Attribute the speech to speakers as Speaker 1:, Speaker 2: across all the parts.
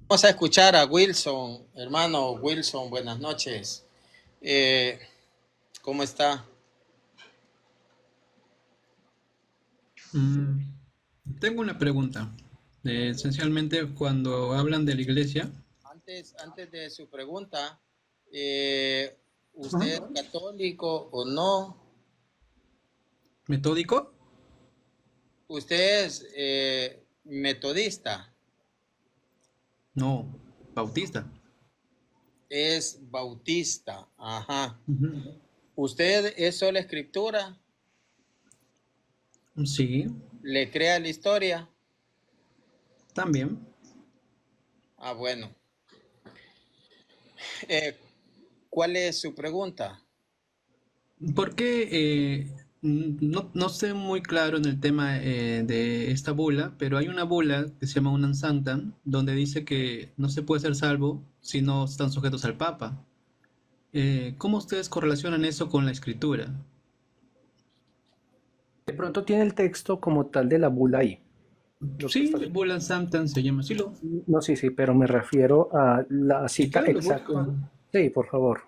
Speaker 1: Vamos a escuchar a Wilson, hermano Wilson, buenas noches. Eh, ¿Cómo está?
Speaker 2: Mm, Tengo una pregunta. Esencialmente, cuando hablan de la iglesia,
Speaker 1: Antes de su pregunta, eh, ¿usted es católico o no?
Speaker 2: ¿metódico?
Speaker 1: ¿Usted es metodista?
Speaker 2: No, bautista.
Speaker 1: ¿Es bautista? Ajá.
Speaker 2: Ujú.
Speaker 1: ¿Usted es sola escritura?
Speaker 2: Sí,
Speaker 1: ¿Le crea la historia?
Speaker 2: también.
Speaker 1: Ah, bueno. Eh, ¿Cuál es su pregunta?
Speaker 2: Porque no estoy muy claro en el tema de esta bula, pero hay una bula que se llama Unam Sanctam, donde dice que no se puede ser salvo si no están sujetos al Papa. ¿Cómo ustedes correlacionan eso con la escritura?
Speaker 3: De pronto tiene el texto como tal de la bula ahí, lo que
Speaker 2: Sí,
Speaker 3: está.
Speaker 2: Bula Sanctam se llama así.
Speaker 3: No, sí, sí, pero me refiero a la
Speaker 2: Si
Speaker 3: cita
Speaker 2: quieres lo
Speaker 3: exacta.
Speaker 2: busco.
Speaker 3: Sí, por favor,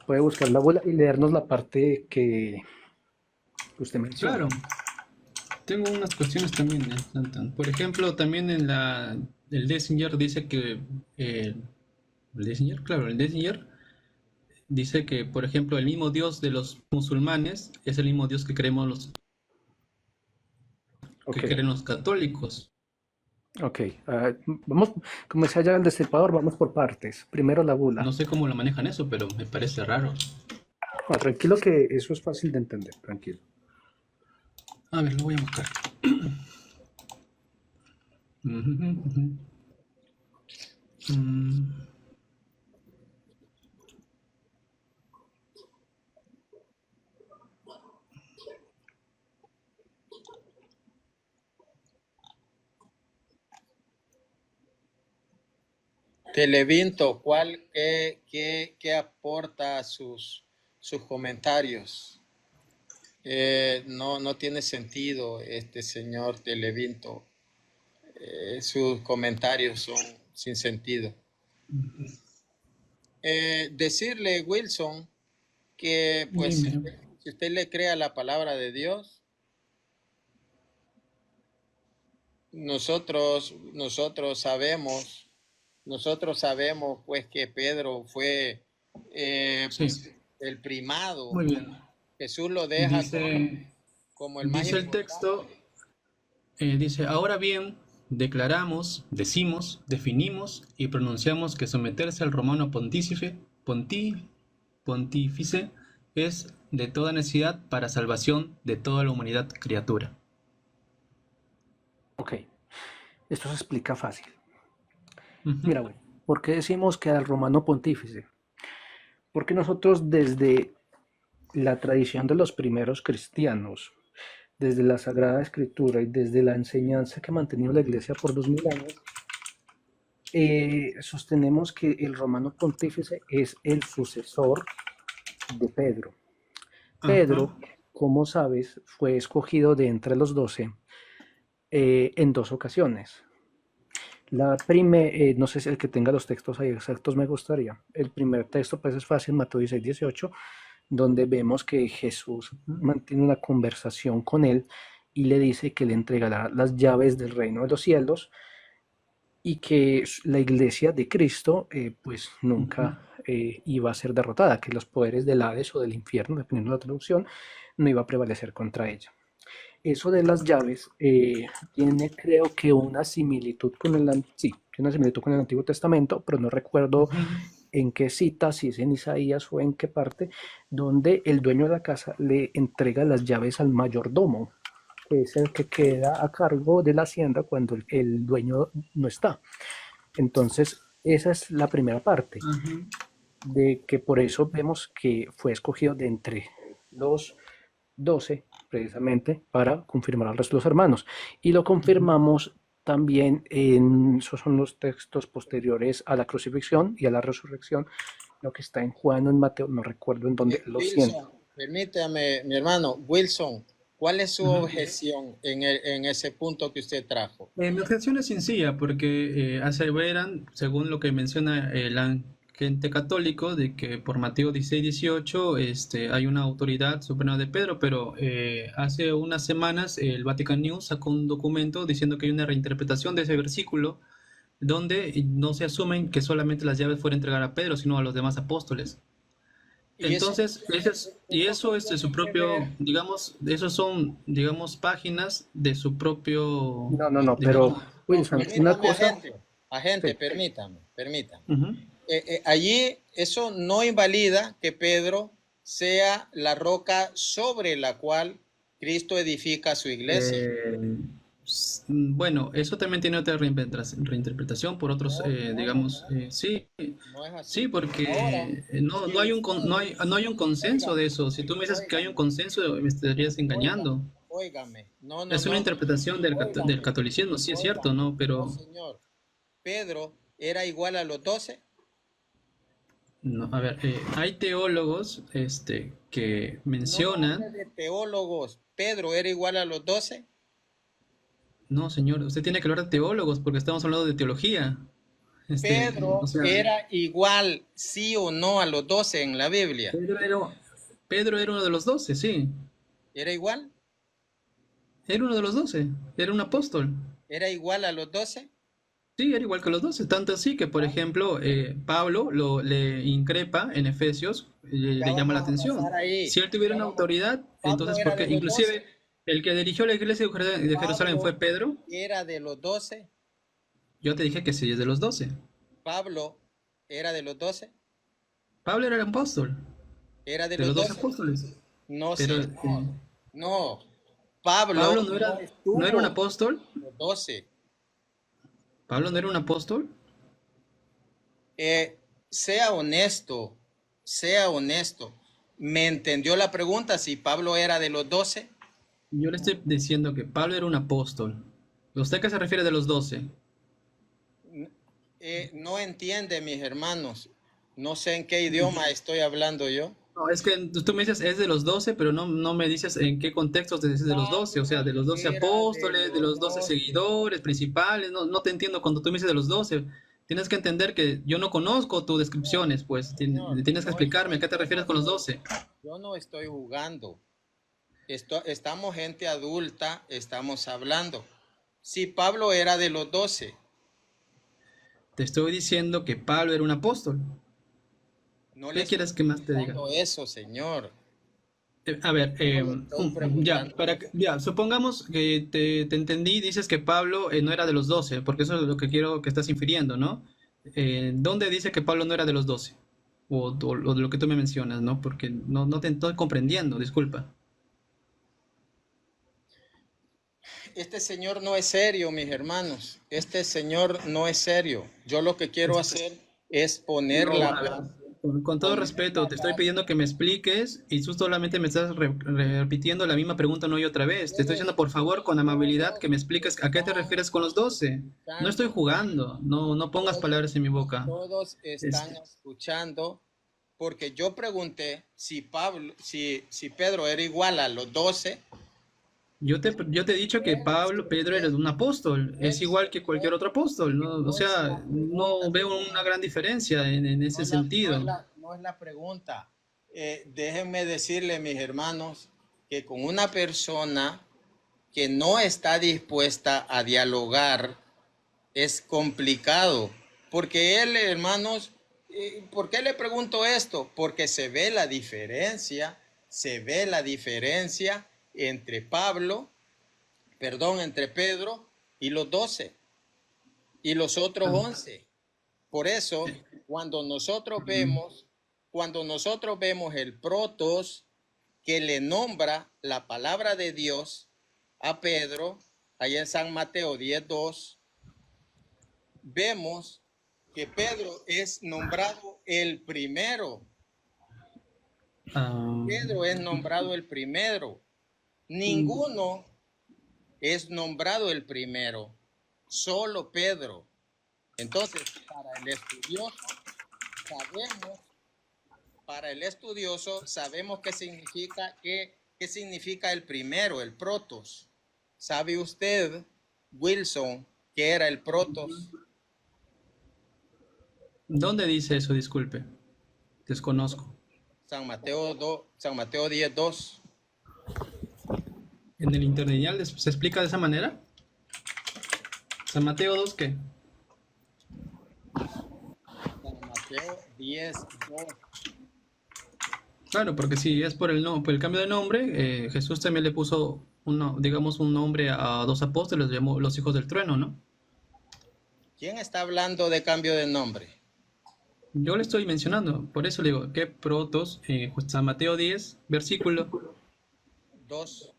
Speaker 3: puede buscar la bula y leernos la parte que usted menciona.
Speaker 2: Claro, tengo unas cuestiones también en Santan. Por ejemplo, también en el Dessinger dice que el Dessinger, claro, el Dessinger dice que, por ejemplo, el mismo Dios de los musulmanes es el mismo Dios que creemos
Speaker 3: Ok,
Speaker 2: que creen los católicos.
Speaker 3: ok. Vamos, como decía ya el destripador, vamos por partes. Primero la
Speaker 2: No
Speaker 3: bula.
Speaker 2: sé cómo lo manejan eso, pero me parece raro.
Speaker 3: Tranquilo que eso es fácil de entender, tranquilo.
Speaker 2: A ver, lo voy a buscar. Mm,
Speaker 1: Televinto, ¿qué aporta sus comentarios? No tiene sentido este señor Televinto. Sus comentarios son sin sentido. Decirle, Wilson, que pues
Speaker 2: Dime.
Speaker 1: si usted le crea la palabra de Dios, nosotros sabemos, pues que Pedro fue
Speaker 2: Sí,
Speaker 1: pues el primado.
Speaker 2: muy bien.
Speaker 1: Jesús lo deja
Speaker 2: Dice,
Speaker 1: como el más
Speaker 2: dice el
Speaker 1: importante.
Speaker 2: texto. Dice, ahora bien, declaramos, decimos, definimos y pronunciamos que someterse al romano pontífice es de toda necesidad para salvación de toda la humanidad criatura.
Speaker 3: Ok, esto se explica fácil.
Speaker 2: Ujú.
Speaker 3: Mira, bueno, ¿por qué decimos que al romano pontífice? Porque nosotros desde la tradición de los primeros cristianos, desde la Sagrada Escritura y desde la enseñanza que ha mantenido la Iglesia por 2000 años, sostenemos que el romano pontífice es el sucesor de Pedro.
Speaker 2: Ajá,
Speaker 3: Pedro, como sabes, fue escogido de entre los 12 en dos ocasiones. No sé si el que tenga los textos ahí exactos me gustaría. El primer texto pues es fácil, Mateo 16, 18, donde vemos que Jesús
Speaker 2: ujú,
Speaker 3: mantiene una conversación con él y le dice que le entregará las llaves del reino de los cielos y que la iglesia de Cristo pues
Speaker 2: ujú.
Speaker 3: nunca iba a ser derrotada, que los poderes del Hades o del infierno, dependiendo de la traducción, no iba a prevalecer contra ella. Eso de las llaves tiene creo que una similitud con sí, tiene una similitud con el Antiguo Testamento, pero no recuerdo
Speaker 2: Ujú.
Speaker 3: en qué cita, si es en Isaías o en qué parte, donde el dueño de la casa le entrega las llaves al mayordomo, que es el que queda a cargo de la hacienda cuando el dueño no está. Entonces, esa es la primera parte,
Speaker 2: Ajá.
Speaker 3: de que por eso vemos que fue escogido de entre los 12 precisamente para confirmar al resto de los hermanos. Y lo
Speaker 2: Ujú.
Speaker 3: confirmamos también esos son los textos posteriores a la crucifixión y a la resurrección, lo que está en Juan o en Mateo, no recuerdo en dónde, lo siento.
Speaker 1: Wilson, permítame, mi hermano, Wilson, ¿Cuál es su
Speaker 2: Ujú.
Speaker 1: objeción en ese punto que usted trajo?
Speaker 2: Mi objeción es sencilla porque aseveran, según lo que menciona el agente católico, de que por Mateo 16-18 hay una autoridad suprema de Pedro, pero hace unas semanas el Vatican News sacó un documento diciendo que hay una reinterpretación de ese versículo donde no se asumen que solamente las llaves fueron entregar a Pedro, sino a los demás apóstoles.
Speaker 1: Y eso,
Speaker 2: Entonces, y
Speaker 1: eso
Speaker 2: eso
Speaker 1: qué
Speaker 2: es de su
Speaker 1: tiene que ver.
Speaker 2: propio, digamos, esos son, digamos, páginas de su propio,
Speaker 3: No, no, no, pero
Speaker 2: digamos,
Speaker 1: No,
Speaker 3: Wilson, una
Speaker 1: permítame,
Speaker 3: cosa,
Speaker 1: agente,
Speaker 3: sí,
Speaker 1: permítame.
Speaker 2: ujú.
Speaker 1: Allí eso no invalida que Pedro sea la roca sobre la cual Cristo edifica su iglesia.
Speaker 2: Eh, bueno, eso también tiene otra reinterpretación por otros, digamos,
Speaker 1: No,
Speaker 2: sí,
Speaker 1: no es
Speaker 2: sí,
Speaker 1: así. Ahora,
Speaker 2: porque
Speaker 1: si
Speaker 2: no hay
Speaker 1: ustedes,
Speaker 2: no hay un consenso de
Speaker 1: óigame,
Speaker 2: eso. Si tú me dices que hay un
Speaker 1: óigame,
Speaker 2: consenso, me estarías
Speaker 1: óigame,
Speaker 2: engañando.
Speaker 1: óigame,
Speaker 2: Es una interpretación del
Speaker 1: óigame,
Speaker 2: catolicismo, sí es cierto,
Speaker 1: óigame,
Speaker 2: ¿no?
Speaker 1: no
Speaker 2: Pero
Speaker 1: señor. Pedro era igual a los 12.
Speaker 2: no, a ver, hay teólogos, que
Speaker 1: No me hable
Speaker 2: mencionan,
Speaker 1: de teólogos. Pedro era igual a los 12.
Speaker 2: no, señor, usted tiene que hablar de teólogos porque estamos hablando de teología. O
Speaker 1: Pedro
Speaker 2: sea,
Speaker 1: era igual, sí o no, a los 12 en la Biblia.
Speaker 2: Pedro era, Pedro era uno de los 12, sí.
Speaker 1: ¿Era igual?
Speaker 2: Era uno de los 12, era un apóstol.
Speaker 1: ¿Era igual a los 12?
Speaker 2: Sí, era igual que los 12, tanto así que, por ejemplo, Pablo le increpa en Efesios,
Speaker 1: Ya
Speaker 2: le llama la
Speaker 1: vamos a
Speaker 2: atención.
Speaker 1: pasar ahí.
Speaker 2: Si él tuviera una autoridad,
Speaker 1: Pablo
Speaker 2: entonces, ¿por
Speaker 1: era
Speaker 2: qué?
Speaker 1: de los 12.
Speaker 2: Inclusive, el que dirigió la iglesia de Jerusalén fue
Speaker 1: Pablo
Speaker 2: Pedro.
Speaker 1: era de los 12.
Speaker 2: Yo te dije que sí, es de los 12.
Speaker 1: Pablo era de los 12.
Speaker 2: Pablo era el apóstol,
Speaker 1: Era de
Speaker 2: de
Speaker 1: los
Speaker 2: los 12
Speaker 1: 12.
Speaker 2: apóstoles.
Speaker 1: No,
Speaker 2: Pero
Speaker 1: señor. No. Pablo
Speaker 2: Pablo
Speaker 1: no
Speaker 2: no era un
Speaker 1: estuvo
Speaker 2: apóstol.
Speaker 1: en los 12.
Speaker 2: Pablo no era un apóstol.
Speaker 1: Sea honesto, sea honesto. ¿Me entendió la pregunta si Pablo era de los 12?
Speaker 2: Yo le estoy diciendo que Pablo era un apóstol. ¿Usted qué se refiere de los 12?
Speaker 1: No entiende, mis hermanos. No sé en qué idioma estoy hablando yo.
Speaker 2: No, es que tú me dices es de los 12, pero no me dices en qué contexto te dices de los 12. O sea,
Speaker 1: Pablo
Speaker 2: de los 12
Speaker 1: era de
Speaker 2: apóstoles, de
Speaker 1: los
Speaker 2: los 12
Speaker 1: 12.
Speaker 2: seguidores principales. No te entiendo cuando tú me dices de los 12. Tienes que entender que yo no conozco tus
Speaker 1: Señor,
Speaker 2: descripciones, pues
Speaker 1: señor,
Speaker 2: tienes que
Speaker 1: no
Speaker 2: explicarme a
Speaker 1: estoy,
Speaker 2: qué te refieres con los 12.
Speaker 1: yo no estoy jugando. Estamos gente adulta, estamos hablando. Si Pablo era de los 12,
Speaker 2: Te estoy diciendo que Pablo era un apóstol.
Speaker 1: no le
Speaker 2: ¿Qué
Speaker 1: estoy
Speaker 2: quieres que más te diga?
Speaker 1: preguntando eso, señor.
Speaker 2: A ver,
Speaker 1: No le estoy preguntando eso.
Speaker 2: ya, supongamos que te entendí, dices que Pablo no era de los 12, porque eso es lo que quiero que estás infiriendo, ¿no? ¿Dónde dice que Pablo no era de los 12? O de lo que tú me mencionas, ¿no? Porque no te estoy comprendiendo, disculpa.
Speaker 1: Este señor no es serio, mis hermanos. Este señor no es serio. Yo lo que quiero hacer es poner
Speaker 2: No,
Speaker 1: la
Speaker 2: a ver,
Speaker 1: base,
Speaker 2: con todo
Speaker 1: poner
Speaker 2: respeto,
Speaker 1: la
Speaker 2: te estoy
Speaker 1: base.
Speaker 2: pidiendo que me expliques y tú solamente me estás repitiendo la misma pregunta una y otra vez. Te estoy diciendo, por favor, con amabilidad, que me expliques a qué te refieres con los 12. No estoy
Speaker 1: Escuchando,
Speaker 2: jugando, no pongas
Speaker 1: todos,
Speaker 2: palabras en mi boca.
Speaker 1: todos están
Speaker 2: Este,
Speaker 1: escuchando, porque yo pregunté si Pedro era igual a los 12.
Speaker 2: yo te he dicho que Pablo, Pedro era un apóstol, es igual que cualquier otro apóstol, ¿no? O
Speaker 1: No es
Speaker 2: sea,
Speaker 1: la pregunta,
Speaker 2: no veo una
Speaker 1: señor.
Speaker 2: gran diferencia en ese sentido.
Speaker 1: No es la pregunta. Déjenme decirle, mis hermanos, que con una persona que no está dispuesta a dialogar es complicado. Porque él, hermanos, ¿por qué le pregunto esto? Porque se ve la diferencia entre entre Pedro y los 12 y los otros
Speaker 2: Ah,
Speaker 1: 11. Por eso, cuando nosotros vemos el protos que le nombra la palabra de Dios a Pedro, allá en San Mateo 10:2, vemos que Pedro es nombrado el primero.
Speaker 2: ah,
Speaker 1: Pedro es nombrado el primero. Ninguno es nombrado el primero, solo Pedro. Entonces, sabemos, para el estudioso, sabemos qué significa que ¿Qué significa el primero, el protos? ¿Sabe usted, Wilson, qué era el protos?
Speaker 2: ¿Dónde dice eso? Disculpe. Desconozco.
Speaker 1: San Mateo 10:2.
Speaker 2: ¿En el interlineal se explica de esa manera? ¿San Mateo 2 qué?
Speaker 1: San Mateo 10:2.
Speaker 2: Claro, porque si es por el cambio de nombre, Jesús también le puso digamos, un nombre a dos apóstoles, los llamó los hijos del trueno, ¿no?
Speaker 1: ¿Quién está hablando de cambio de nombre?
Speaker 2: Yo le estoy mencionando, por eso le digo que protos, San Mateo 10, versículo,
Speaker 1: 2.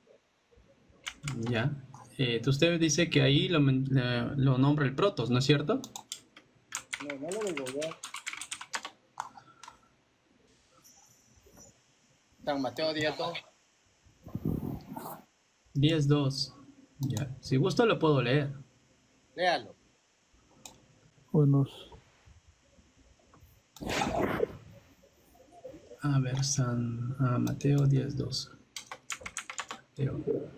Speaker 2: ya. Usted dice que ahí lo nombra el protos, ¿no es cierto?
Speaker 1: No lo digo yo. San Mateo 10:2.
Speaker 2: 10:2, ya. Si gusta lo puedo leer.
Speaker 1: Léalo.
Speaker 3: Buenos.
Speaker 2: A ver, Mateo 10:2. Mateo.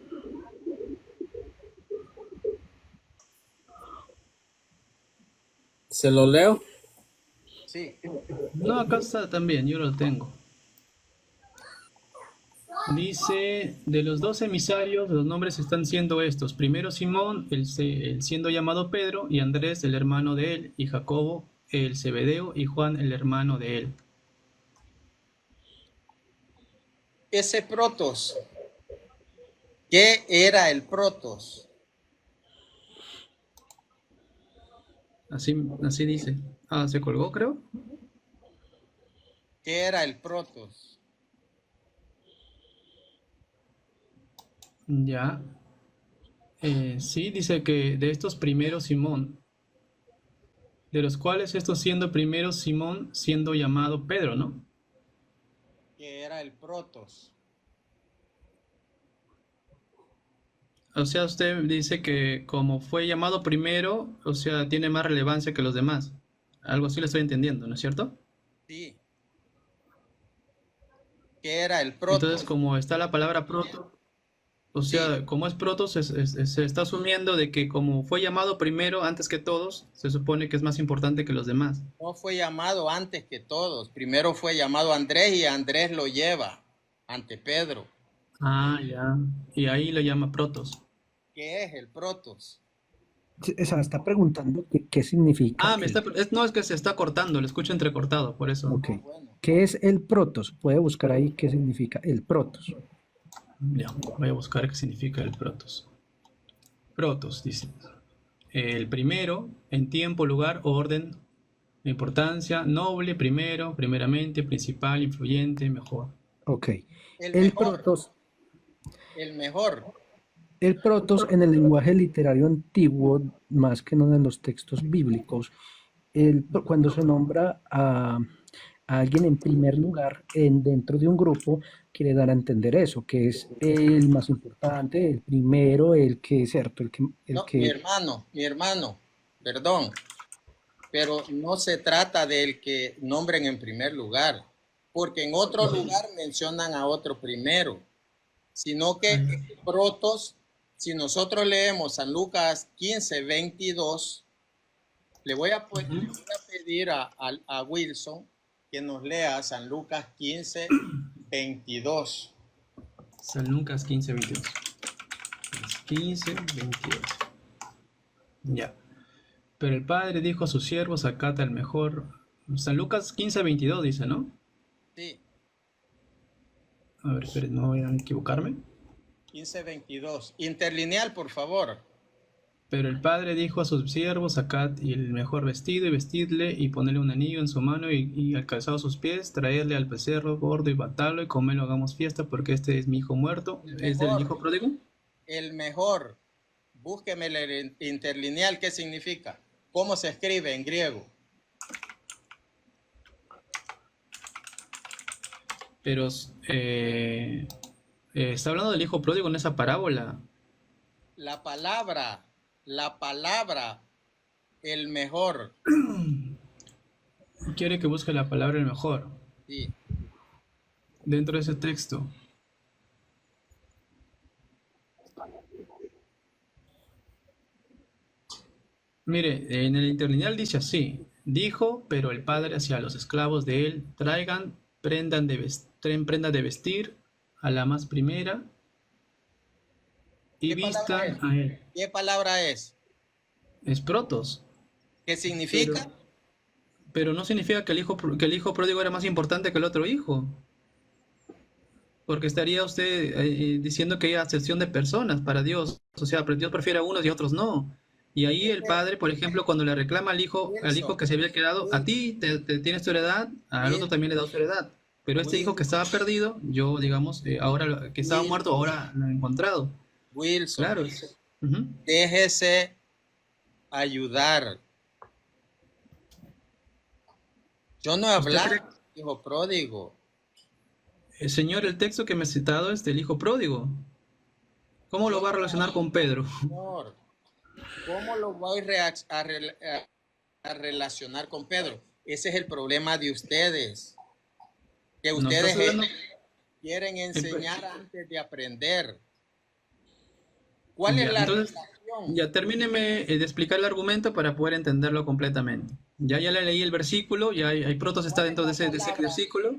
Speaker 4: ¿Se lo leo?
Speaker 1: Sí.
Speaker 2: No, acá está también, yo lo tengo. Dice, de los 12 emisarios, los nombres están siendo estos. Primero Simón, el siendo llamado Pedro, y Andrés, el hermano de él, y Jacobo, el Zebedeo, y Juan, el hermano de él.
Speaker 1: Ese protos, ¿qué era el protos?
Speaker 2: Así dice. Ah, se colgó, creo.
Speaker 1: ¿Qué era el protos?
Speaker 2: Ya. Sí, dice que de estos primeros Simón, de los cuales estos siendo primeros Simón, siendo llamado Pedro, ¿no?
Speaker 1: ¿Qué era el protos?
Speaker 2: O sea, usted dice que como fue llamado primero, o sea, tiene más relevancia que los demás. Algo así le estoy entendiendo, ¿no es cierto?
Speaker 1: Sí. ¿Qué era el protos?
Speaker 2: Entonces, como está la palabra proto, o sea,
Speaker 1: Sí.
Speaker 2: como es proto, se está asumiendo de que como fue llamado primero antes que todos, se supone que es más importante que los demás.
Speaker 1: No fue llamado antes que todos. Primero fue llamado Andrés y Andrés lo lleva ante Pedro.
Speaker 2: Ah, ya. Y ahí lo llama protos.
Speaker 1: ¿Qué es el protos?
Speaker 3: O sea, está preguntando qué significa.
Speaker 2: Ah, no, es que se está cortando, lo escucho entrecortado, por eso.
Speaker 3: Ok.
Speaker 1: Bueno,
Speaker 3: ¿Qué es el protos? Puede buscar ahí qué significa el protos.
Speaker 2: Ya, voy a buscar qué significa el protos. Protos, dice. El primero, en tiempo, lugar o orden de importancia, noble, primero, primeramente, principal, influyente, mejor.
Speaker 3: Ok.
Speaker 1: el
Speaker 3: El
Speaker 1: mejor,
Speaker 3: protos,
Speaker 1: el mejor.
Speaker 3: el protos en el lenguaje literario antiguo, más que no en los textos bíblicos, cuando se nombra a alguien en primer lugar dentro de un grupo, quiere dar a entender eso, que es el más importante, el primero, el que es cierto, el
Speaker 1: No, mi
Speaker 3: que
Speaker 1: hermano, perdón, pero no se trata del que nombren en primer lugar, porque en otro lugar mencionan a otro primero, sino que protos, si nosotros leemos San Lucas 15:22, le voy a pedir a Wilson que nos lea San Lucas 15:22.
Speaker 2: San Lucas 15:22. 15:22. Ya. Pero el padre dijo a sus siervos, acata el mejor. San Lucas 15:22 dice, ¿no?
Speaker 1: Sí,
Speaker 2: A ver, esperen, no voy a equivocarme.
Speaker 1: 15:22. Interlineal, por favor.
Speaker 2: Pero el padre dijo a sus siervos, sacad el mejor vestido y vestidle y ponedle un anillo en su mano y al calzado sus pies, traedle al becerro gordo y batalo y comerlo, hagamos fiesta porque este es mi hijo muerto. ¿Es del hijo pródigo?
Speaker 1: El mejor. Búsqueme el interlineal, ¿qué significa? ¿Cómo se escribe en griego?
Speaker 2: Pero está hablando del hijo pródigo en esa parábola.
Speaker 1: La palabra, el mejor.
Speaker 2: Quiere que busque la palabra el mejor
Speaker 1: Sí.
Speaker 2: dentro de ese texto. Mire, en el interlineal dice así, dijo, pero el padre hacia los esclavos de él, traigan prenda de vestir a la más primera y
Speaker 1: ¿Qué palabra
Speaker 2: vistan
Speaker 1: es?
Speaker 2: a él.
Speaker 1: ¿Qué palabra es?
Speaker 2: Es protos,
Speaker 1: ¿Qué
Speaker 2: pero,
Speaker 1: significa?
Speaker 2: pero no significa que el hijo pródigo era más importante que el otro hijo, porque estaría usted diciendo que hay acepción de personas para Dios, o sea, Dios prefiere a unos y a otros no. Y ahí el padre, por ejemplo, cuando le reclama al hijo
Speaker 1: Wilson,
Speaker 2: que se había quedado, a
Speaker 1: Wil-
Speaker 2: ti te tienes tu heredad, al otro
Speaker 1: Wil-
Speaker 2: también le da su heredad. Pero este hijo
Speaker 1: Wil-
Speaker 2: que estaba perdido, yo, digamos, ahora que estaba muerto,
Speaker 1: Wilson,
Speaker 2: ahora lo he encontrado.
Speaker 1: Wilson,
Speaker 2: Claro. Ujú.
Speaker 1: déjese ayudar. Yo no he
Speaker 2: ¿Usted
Speaker 1: hablado
Speaker 2: cree,
Speaker 1: de hijo pródigo.
Speaker 2: señor, el texto que me ha citado es del hijo pródigo? ¿Cómo
Speaker 1: Yo
Speaker 2: lo va a
Speaker 1: no he
Speaker 2: relacionar
Speaker 1: hablado,
Speaker 2: con Pedro?
Speaker 1: Señor. ¿Cómo lo voy a relacionar con Pedro? Ese es el problema de ustedes, que
Speaker 2: No estás
Speaker 1: ustedes
Speaker 2: hablando.
Speaker 1: quieren
Speaker 2: eh,
Speaker 1: enseñar antes de aprender. ¿Cuál es
Speaker 2: Ya,
Speaker 1: la
Speaker 2: entonces,
Speaker 1: relación?
Speaker 2: ya termíneme de explicar el argumento para poder entenderlo completamente. Ya le leí el versículo, ya hay protos está
Speaker 1: ¿Cuál es
Speaker 2: dentro de
Speaker 1: la
Speaker 2: ese
Speaker 1: palabra?
Speaker 2: versículo.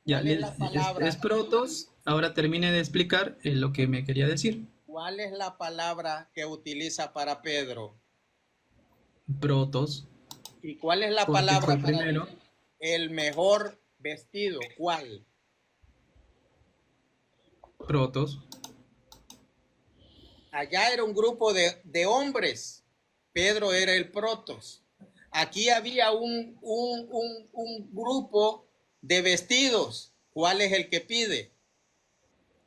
Speaker 2: Ya
Speaker 1: ¿Cuál es la
Speaker 2: es
Speaker 1: palabra?
Speaker 2: protos. Ahora termine de explicar lo que me quería decir.
Speaker 1: ¿Cuál es la palabra que utiliza para Pedro?
Speaker 2: Protos,
Speaker 1: ¿Y cuál es la
Speaker 2: porque fue
Speaker 1: palabra
Speaker 2: el
Speaker 1: para
Speaker 2: primero.
Speaker 1: el mejor vestido? ¿Cuál?
Speaker 2: Protos.
Speaker 1: Allá era un grupo de hombres. Pedro era el protos. Aquí había un grupo de vestidos. ¿Cuál es el que pide?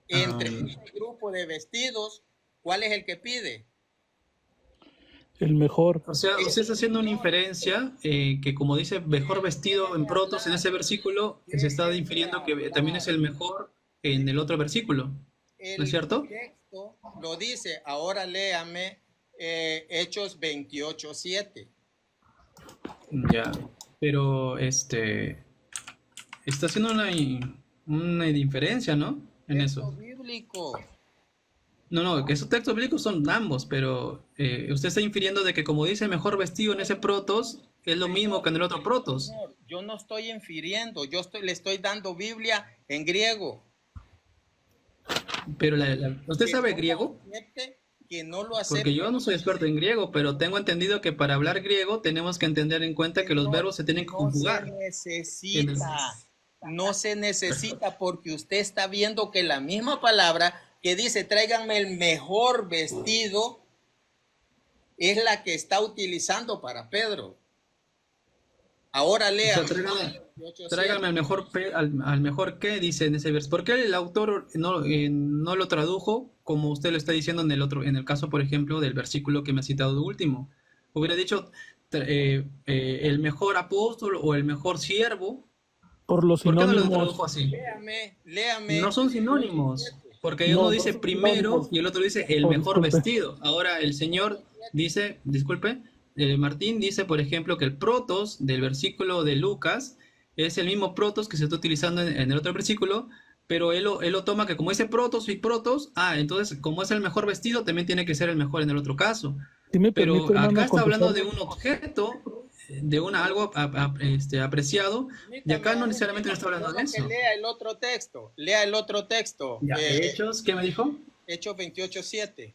Speaker 1: Entre
Speaker 2: am,
Speaker 1: ese grupo de vestidos, ¿cuál es el que pide?
Speaker 3: El mejor.
Speaker 2: o sea, usted está haciendo una inferencia que como dice mejor vestido en
Speaker 1: Déjeme
Speaker 2: protos en
Speaker 1: hablar,
Speaker 2: ese versículo, se está
Speaker 1: déjeme
Speaker 2: infiriendo que también es
Speaker 1: hablar.
Speaker 2: el mejor en el otro versículo. ¿No es
Speaker 1: El
Speaker 2: cierto?
Speaker 1: texto lo dice. Ahora léame Hechos 28:7.
Speaker 2: Ya, pero está haciendo una diferencia, ¿no? En
Speaker 1: Texto
Speaker 2: eso.
Speaker 1: bíblico.
Speaker 2: No, no, que esos textos bíblicos son ambos, pero usted está infiriendo de que como dice mejor vestido en ese protos, es lo mismo que en el otro protos.
Speaker 1: Señor, yo no estoy infiriendo, le estoy dando Biblia en griego.
Speaker 2: Pero ¿usted
Speaker 1: Que
Speaker 2: sabe
Speaker 1: no lo
Speaker 2: griego?
Speaker 1: acepte, que no lo
Speaker 2: Porque
Speaker 1: acepte.
Speaker 2: yo no soy experto en griego, pero tengo entendido que para hablar griego tenemos que entender en cuenta que los
Speaker 1: Señor,
Speaker 2: verbos se tienen que
Speaker 1: no se
Speaker 2: conjugar. En el-
Speaker 1: necesita, no se necesita porque usted está viendo que la misma palabra que dice tráiganme el mejor vestido es la que está utilizando para Pedro. Ahora
Speaker 2: O
Speaker 1: lea
Speaker 2: sea, tráigame al mejor que dice en ese verso. ¿Por qué el autor no lo tradujo como usted lo está diciendo en el caso, por ejemplo, del versículo que me ha citado de último? Hubiera dicho el mejor apóstol o el mejor siervo.
Speaker 3: Por los
Speaker 2: ¿Por qué no lo
Speaker 3: sinónimos.
Speaker 2: tradujo así?
Speaker 1: Léame
Speaker 2: No son sinónimos, porque uno
Speaker 3: No, no
Speaker 2: dice
Speaker 3: son
Speaker 2: primero
Speaker 3: sinónimos.
Speaker 2: y el otro dice el
Speaker 3: Oh,
Speaker 2: mejor
Speaker 3: disculpe.
Speaker 2: vestido. Ahora el Señor dice, disculpe, Martín dice, por ejemplo, que el protos del versículo de Lucas es el mismo protos que se está utilizando en el otro versículo, pero él lo toma que como dice protos y protos, entonces como es el mejor vestido, también tiene que ser el mejor en el otro caso.
Speaker 3: Si me permite,
Speaker 2: Pero acá
Speaker 3: hermano,
Speaker 2: está hablando de
Speaker 3: contestarle.
Speaker 2: un objeto, de algo apreciado, y acá no necesariamente no está hablando de
Speaker 1: solo que
Speaker 2: eso.
Speaker 1: lea el otro texto. Lea el otro texto.
Speaker 2: Ya, Hechos, ¿qué me dijo?
Speaker 1: Hechos 28:7.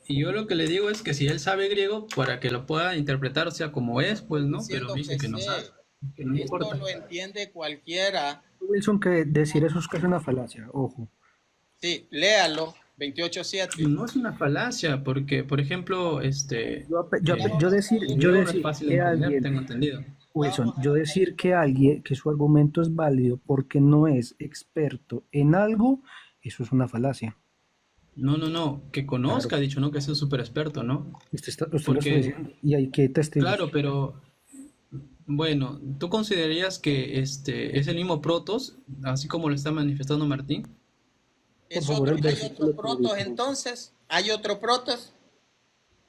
Speaker 2: Y yo lo que le digo es que si él sabe griego, para que lo pueda interpretar, o sea, como es, pues no, pero
Speaker 1: Diciendo
Speaker 2: dice
Speaker 1: que
Speaker 2: que no sabe,
Speaker 1: sé.
Speaker 2: que no
Speaker 1: Esto
Speaker 2: importa.
Speaker 1: lo entiende cualquiera.
Speaker 3: Wilson, que decir eso es casi una falacia, ojo.
Speaker 1: Sí, léalo. 28:7.
Speaker 2: No es una falacia, porque, por ejemplo,
Speaker 3: Yo
Speaker 2: griego no es
Speaker 3: decir
Speaker 2: fácil de
Speaker 3: que
Speaker 2: entender,
Speaker 3: alguien,
Speaker 2: tengo entendido.
Speaker 3: Wilson, yo decir que alguien, que su argumento es válido porque no es experto en algo, eso es una falacia.
Speaker 2: No, no, no, que
Speaker 3: Claro,
Speaker 2: conozca, ha dicho, ¿no? Que es un súper experto, ¿no?
Speaker 3: usted lo está
Speaker 2: Porque,
Speaker 3: diciendo. Y hay que testigos.
Speaker 2: claro, pero, bueno, ¿tú considerarías que es el mismo protos, así como lo está manifestando Martín?
Speaker 3: Por favor, el
Speaker 1: Hay
Speaker 3: versículo
Speaker 1: otro protos entonces. Hay otro protos.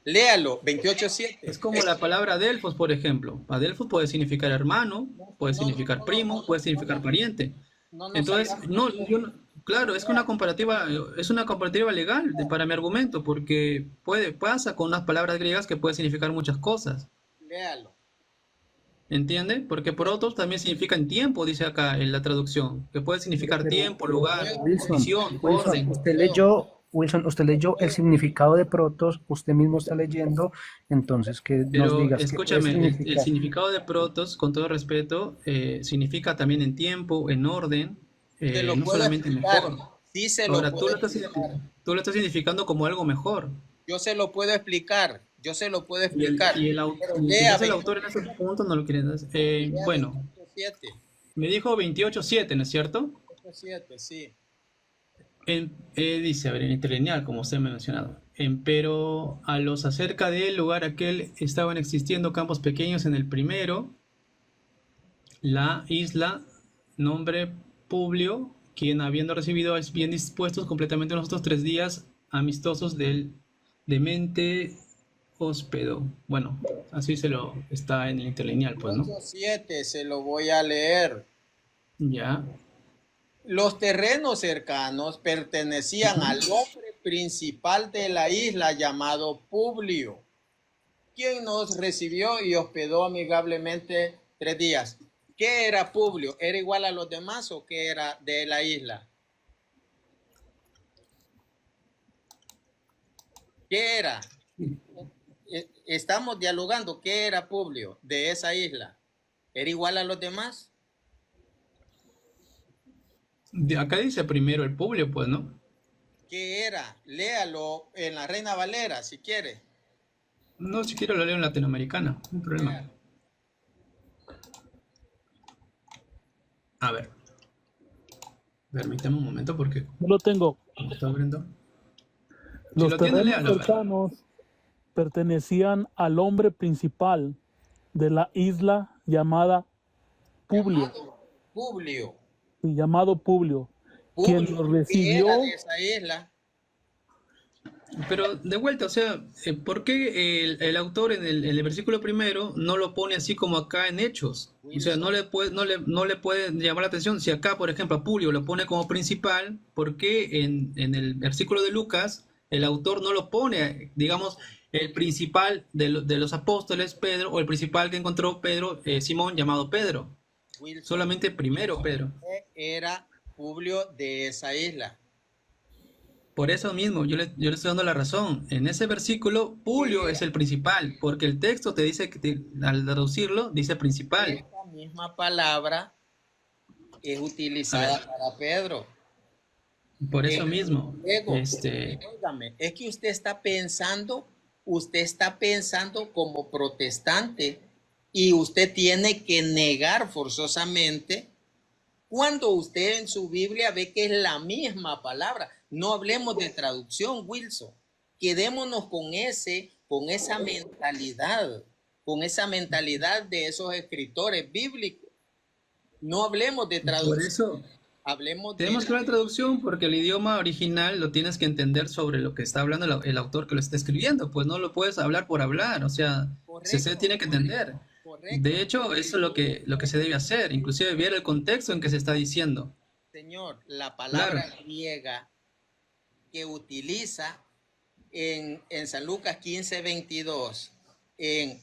Speaker 1: Léalo. 28:7.
Speaker 2: Es como la palabra Delfos, por ejemplo. Adelfos puede significar hermano, puede significar primo, puede significar pariente.
Speaker 1: No nos
Speaker 2: Entonces,
Speaker 1: hagamos,
Speaker 2: no, Claro, es una comparativa legal para mi argumento, porque pasa con unas palabras griegas que pueden significar muchas cosas.
Speaker 1: Léalo.
Speaker 2: ¿Entiende? Porque protos también significa en tiempo, dice acá en la traducción, que puede significar tiempo, lugar,
Speaker 3: Wilson,
Speaker 2: posición,
Speaker 3: Wilson,
Speaker 2: orden.
Speaker 3: usted leyó el significado de protos, usted mismo está leyendo, entonces que nos
Speaker 2: Pero
Speaker 3: digas qué puede
Speaker 2: escúchame, el
Speaker 3: significar.
Speaker 2: significado de protos, con todo respeto, significa también en tiempo, en orden,
Speaker 1: Se lo
Speaker 2: no
Speaker 1: puedo
Speaker 2: solamente
Speaker 1: explicar.
Speaker 2: mejor.
Speaker 1: Sí se lo
Speaker 2: Ahora,
Speaker 1: puedo explicar.
Speaker 2: tú lo estás significando como algo mejor.
Speaker 1: Yo se lo puedo explicar. Yo se lo puedo explicar. Pero
Speaker 2: Y
Speaker 1: lea
Speaker 2: quizás el autor en
Speaker 1: 28,
Speaker 2: ese punto no lo quiere dar.
Speaker 1: lea
Speaker 2: Bueno,
Speaker 1: 28:7.
Speaker 2: me dijo 28:7, ¿no es cierto?
Speaker 1: 28:7, sí.
Speaker 2: Dice, a ver, en interlineal, como usted me ha mencionado. Pero a los acerca del lugar aquel estaban existiendo campos pequeños en el primero, la isla, nombre Publio, quien habiendo recibido bien dispuestos completamente los otros 3 días amistosos del demente hóspedo. Bueno, así se lo está en el interlineal, pues, ¿no?
Speaker 1: 28:7 se lo voy a leer.
Speaker 2: Ya.
Speaker 1: Los terrenos cercanos pertenecían al hombre principal de la isla llamado Publio, quien nos recibió y hospedó amigablemente 3 días. ¿Qué era Publio? ¿Era igual a los demás o qué era de la isla? ¿Qué era? Estamos dialogando. ¿Qué era Publio de esa isla? ¿Era igual a los demás?
Speaker 2: Acá dice primero el Publio, pues, ¿no?
Speaker 1: ¿Qué era? Léalo en la Reina Valera, si quiere.
Speaker 2: No, si quiero lo leo en latinoamericana, no hay problema. A ver, permítame un momento porque
Speaker 4: Yo lo tengo.
Speaker 2: está abriendo. Si
Speaker 4: Los
Speaker 2: lo tiene,
Speaker 4: terrenos
Speaker 2: léalo, a ver.
Speaker 4: cercanos pertenecían al hombre principal de la isla llamada Publio,
Speaker 1: Publio.
Speaker 4: y llamado Publio, quien
Speaker 1: Publio,
Speaker 4: nos
Speaker 1: ¿qué
Speaker 4: recibió.
Speaker 1: era de esa isla?
Speaker 2: Pero de vuelta, o sea, ¿por qué el autor en el versículo primero no lo pone así como acá en Hechos? O sea, no le puede llamar la atención. Si acá, por ejemplo, a Publio lo pone como principal, ¿por qué en el versículo de Lucas el autor no lo pone, digamos, el principal de los apóstoles, Pedro, o el principal que encontró Pedro, Simón, llamado Pedro?
Speaker 1: Wilson,
Speaker 2: Solamente primero Pedro.
Speaker 1: era Publio de esa isla.
Speaker 2: Por eso mismo, yo le estoy dando la razón. En ese versículo, Publio es el principal, porque el texto te dice que al traducirlo, dice principal.
Speaker 1: Esta misma palabra es utilizada para Pedro.
Speaker 2: Por eso mismo.
Speaker 1: Luego, óigame, es que usted está pensando como protestante y usted tiene que negar forzosamente cuando usted en su Biblia ve que es la misma palabra. No hablemos de traducción, Wilson. Quedémonos con esa mentalidad de esos escritores bíblicos. No hablemos de traducción.
Speaker 2: Por eso
Speaker 1: Hablemos
Speaker 2: tenemos que ver traducción porque el idioma original lo tienes que entender sobre lo que está hablando el autor que lo está escribiendo. Pues no lo puedes hablar por hablar. O sea, se tiene que entender.
Speaker 1: Correcto.
Speaker 2: De hecho, eso es lo que se debe hacer. Inclusive ver el contexto en que se está diciendo.
Speaker 1: Señor, la palabra
Speaker 2: Claro.
Speaker 1: griega que utiliza en San Lucas 15:22, en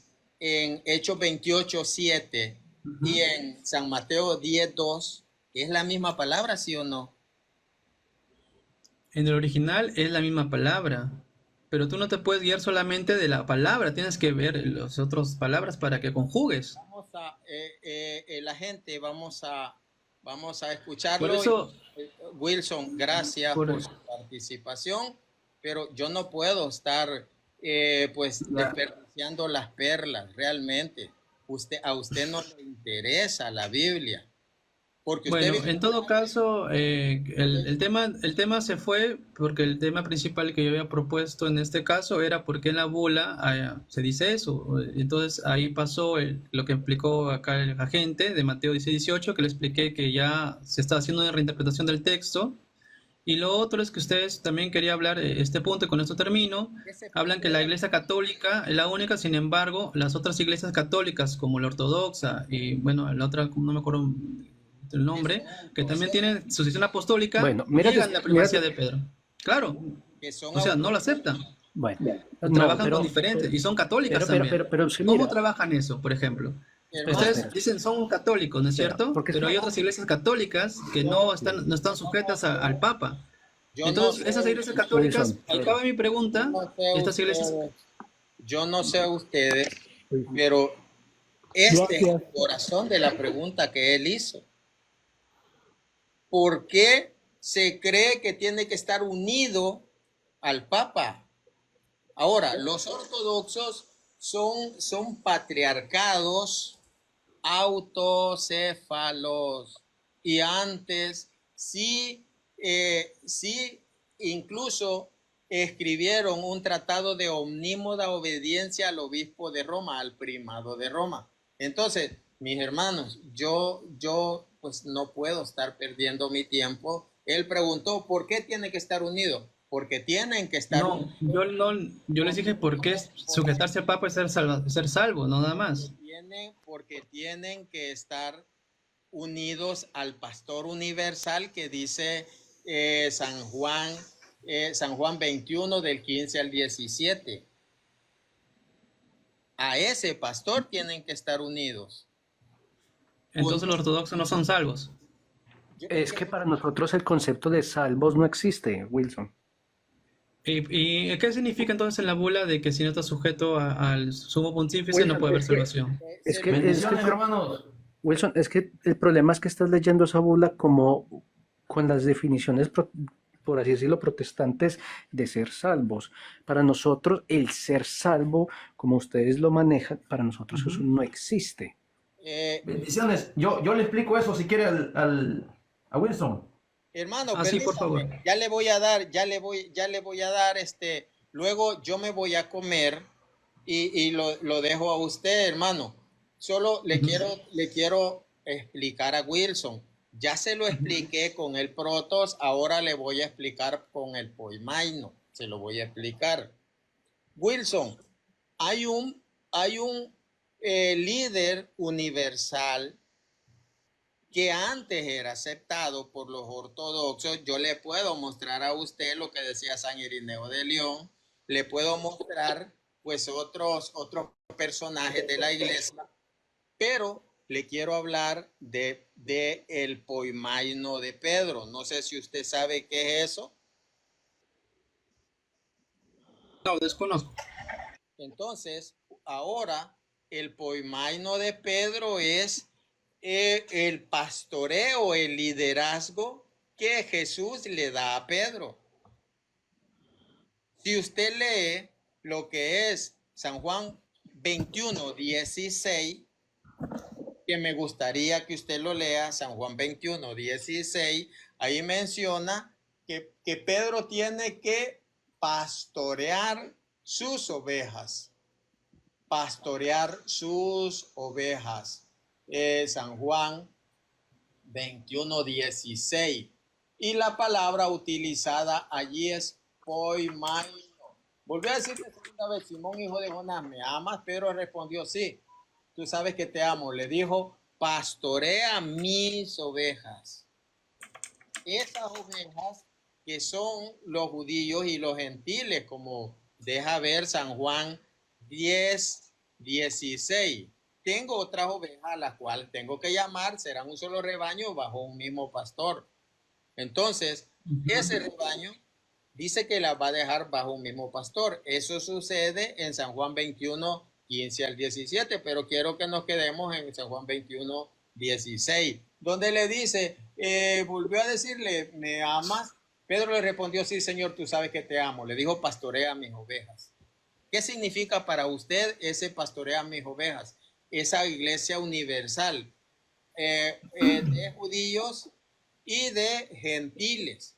Speaker 1: Hechos 28:7 y en San Mateo 10:2, ¿es la misma palabra, sí o no?
Speaker 2: En el original es la misma palabra, pero tú no te puedes guiar solamente de la palabra, tienes que ver las otras palabras para que conjugues.
Speaker 1: Vamos a, la gente, vamos a escucharlo.
Speaker 2: Por eso,
Speaker 1: Wilson, gracias por su participación, pero yo no puedo estar desperdiciando las perlas, realmente. A usted no le interesa la Biblia. Porque
Speaker 2: bueno, en todo caso, el tema se fue porque el tema principal que yo había propuesto en este caso era porque en la bula se dice eso. Entonces ahí pasó lo que explicó acá el agente de Mateo 16:18, que le expliqué que ya se está haciendo una reinterpretación del texto. Y lo otro es que ustedes también quería hablar este punto, y con esto termino. Hablan que la Iglesia Católica es la única, sin embargo, las otras iglesias católicas, como la Ortodoxa y bueno, la otra, no me acuerdo el nombre, que también tienen sucesión apostólica,
Speaker 3: Bueno, mira
Speaker 2: niegan la
Speaker 3: que,
Speaker 2: primacía de Pedro. Claro,
Speaker 1: que son
Speaker 2: o sea, no lo aceptan.
Speaker 3: bueno, no,
Speaker 2: Trabajan con diferentes, y son católicas también.
Speaker 3: pero sí,
Speaker 2: ¿Cómo
Speaker 3: mira,
Speaker 2: trabajan eso, por ejemplo?
Speaker 3: espera,
Speaker 1: hermano.
Speaker 2: Ustedes dicen son católicos, ¿no es
Speaker 3: espera,
Speaker 2: cierto?
Speaker 3: porque es
Speaker 2: Pero
Speaker 3: que,
Speaker 2: hay otras iglesias católicas que no están sujetas al Papa.
Speaker 1: Yo no
Speaker 2: Entonces,
Speaker 1: sé,
Speaker 2: esas iglesias católicas,
Speaker 3: Wilson,
Speaker 2: al cabo de mi pregunta,
Speaker 1: no sé
Speaker 2: estas iglesias,
Speaker 1: ustedes, yo no sé ustedes,
Speaker 3: Wilson,
Speaker 1: pero este es
Speaker 4: Gracias.
Speaker 1: el corazón de la pregunta que él hizo. ¿Por qué se cree que tiene que estar unido al Papa? Ahora, los ortodoxos son patriarcados autocéfalos y antes sí incluso escribieron un tratado de omnímoda obediencia al obispo de Roma, al primado de Roma. Entonces, mis hermanos, yo pues no puedo estar perdiendo mi tiempo. Él preguntó, ¿por qué tiene que estar unido? Porque tienen que estar
Speaker 2: no, yo les dije por qué sujetarse al Papa es ser salvo, no nada más.
Speaker 1: porque tienen que estar unidos al pastor universal que dice San Juan 21 del 15 al 17. A ese pastor tienen que estar unidos.
Speaker 2: Entonces los ortodoxos no son salvos.
Speaker 3: es que para nosotros el concepto de salvos no existe, Wilson.
Speaker 2: ¿Y qué significa entonces en la bula de que si no está sujeto al sumo pontífice no
Speaker 3: Wilson,
Speaker 2: puede haber salvación?
Speaker 5: Bendiciones, hermanos.
Speaker 3: Wilson, es que el problema es que estás leyendo esa bula como con las definiciones, por así decirlo, protestantes de ser salvos. Para nosotros, el ser salvo, como ustedes lo manejan, para nosotros eso no existe.
Speaker 5: Bendiciones. Yo le explico eso si quiere a Wilson.
Speaker 1: Hermano,
Speaker 2: Ah, sí, por favor.
Speaker 1: ya le voy a dar, luego yo me voy a comer y lo dejo a usted, hermano. Solo le quiero explicar a Wilson. Ya se lo expliqué con el protos, ahora le voy a explicar con el poimaino. Se lo voy a explicar. Wilson, hay un líder universal que antes era aceptado por los ortodoxos. Yo le puedo mostrar a usted lo que decía San Irineo de León, le puedo mostrar pues otros personajes de la iglesia, pero le quiero hablar de el poimaino de Pedro. No sé si usted sabe qué es eso.
Speaker 2: No, desconozco.
Speaker 1: Entonces, ahora el poimaino de Pedro es el pastoreo, el liderazgo que Jesús le da a Pedro. Si usted lee lo que es San Juan 21, 16, que me gustaría que usted lo lea, San Juan 21, 16, ahí menciona que Pedro tiene que pastorear sus ovejas. Pastorear sus ovejas. San Juan 21, 16. Y la palabra utilizada allí es poimaino. Volvió a decir la segunda vez, Simón, hijo de Jonás, ¿me amas? Pedro respondió, sí, tú sabes que te amo. Le dijo, pastorea mis ovejas. Esas ovejas que son los judíos y los gentiles, como deja ver San Juan 10, 16. Tengo otras ovejas a las cuales tengo que llamar, serán un solo rebaño bajo un mismo pastor. Entonces, ese rebaño dice que las va a dejar bajo un mismo pastor. Eso sucede en San Juan 21, 15 al 17, pero quiero que nos quedemos en San Juan 21, 16, donde le dice, volvió a decirle, ¿me amas? Pedro le respondió, sí, Señor, tú sabes que te amo. Le dijo, pastorea mis ovejas. ¿Qué significa para usted ese pastorea mis ovejas? Esa iglesia universal de judíos y de gentiles.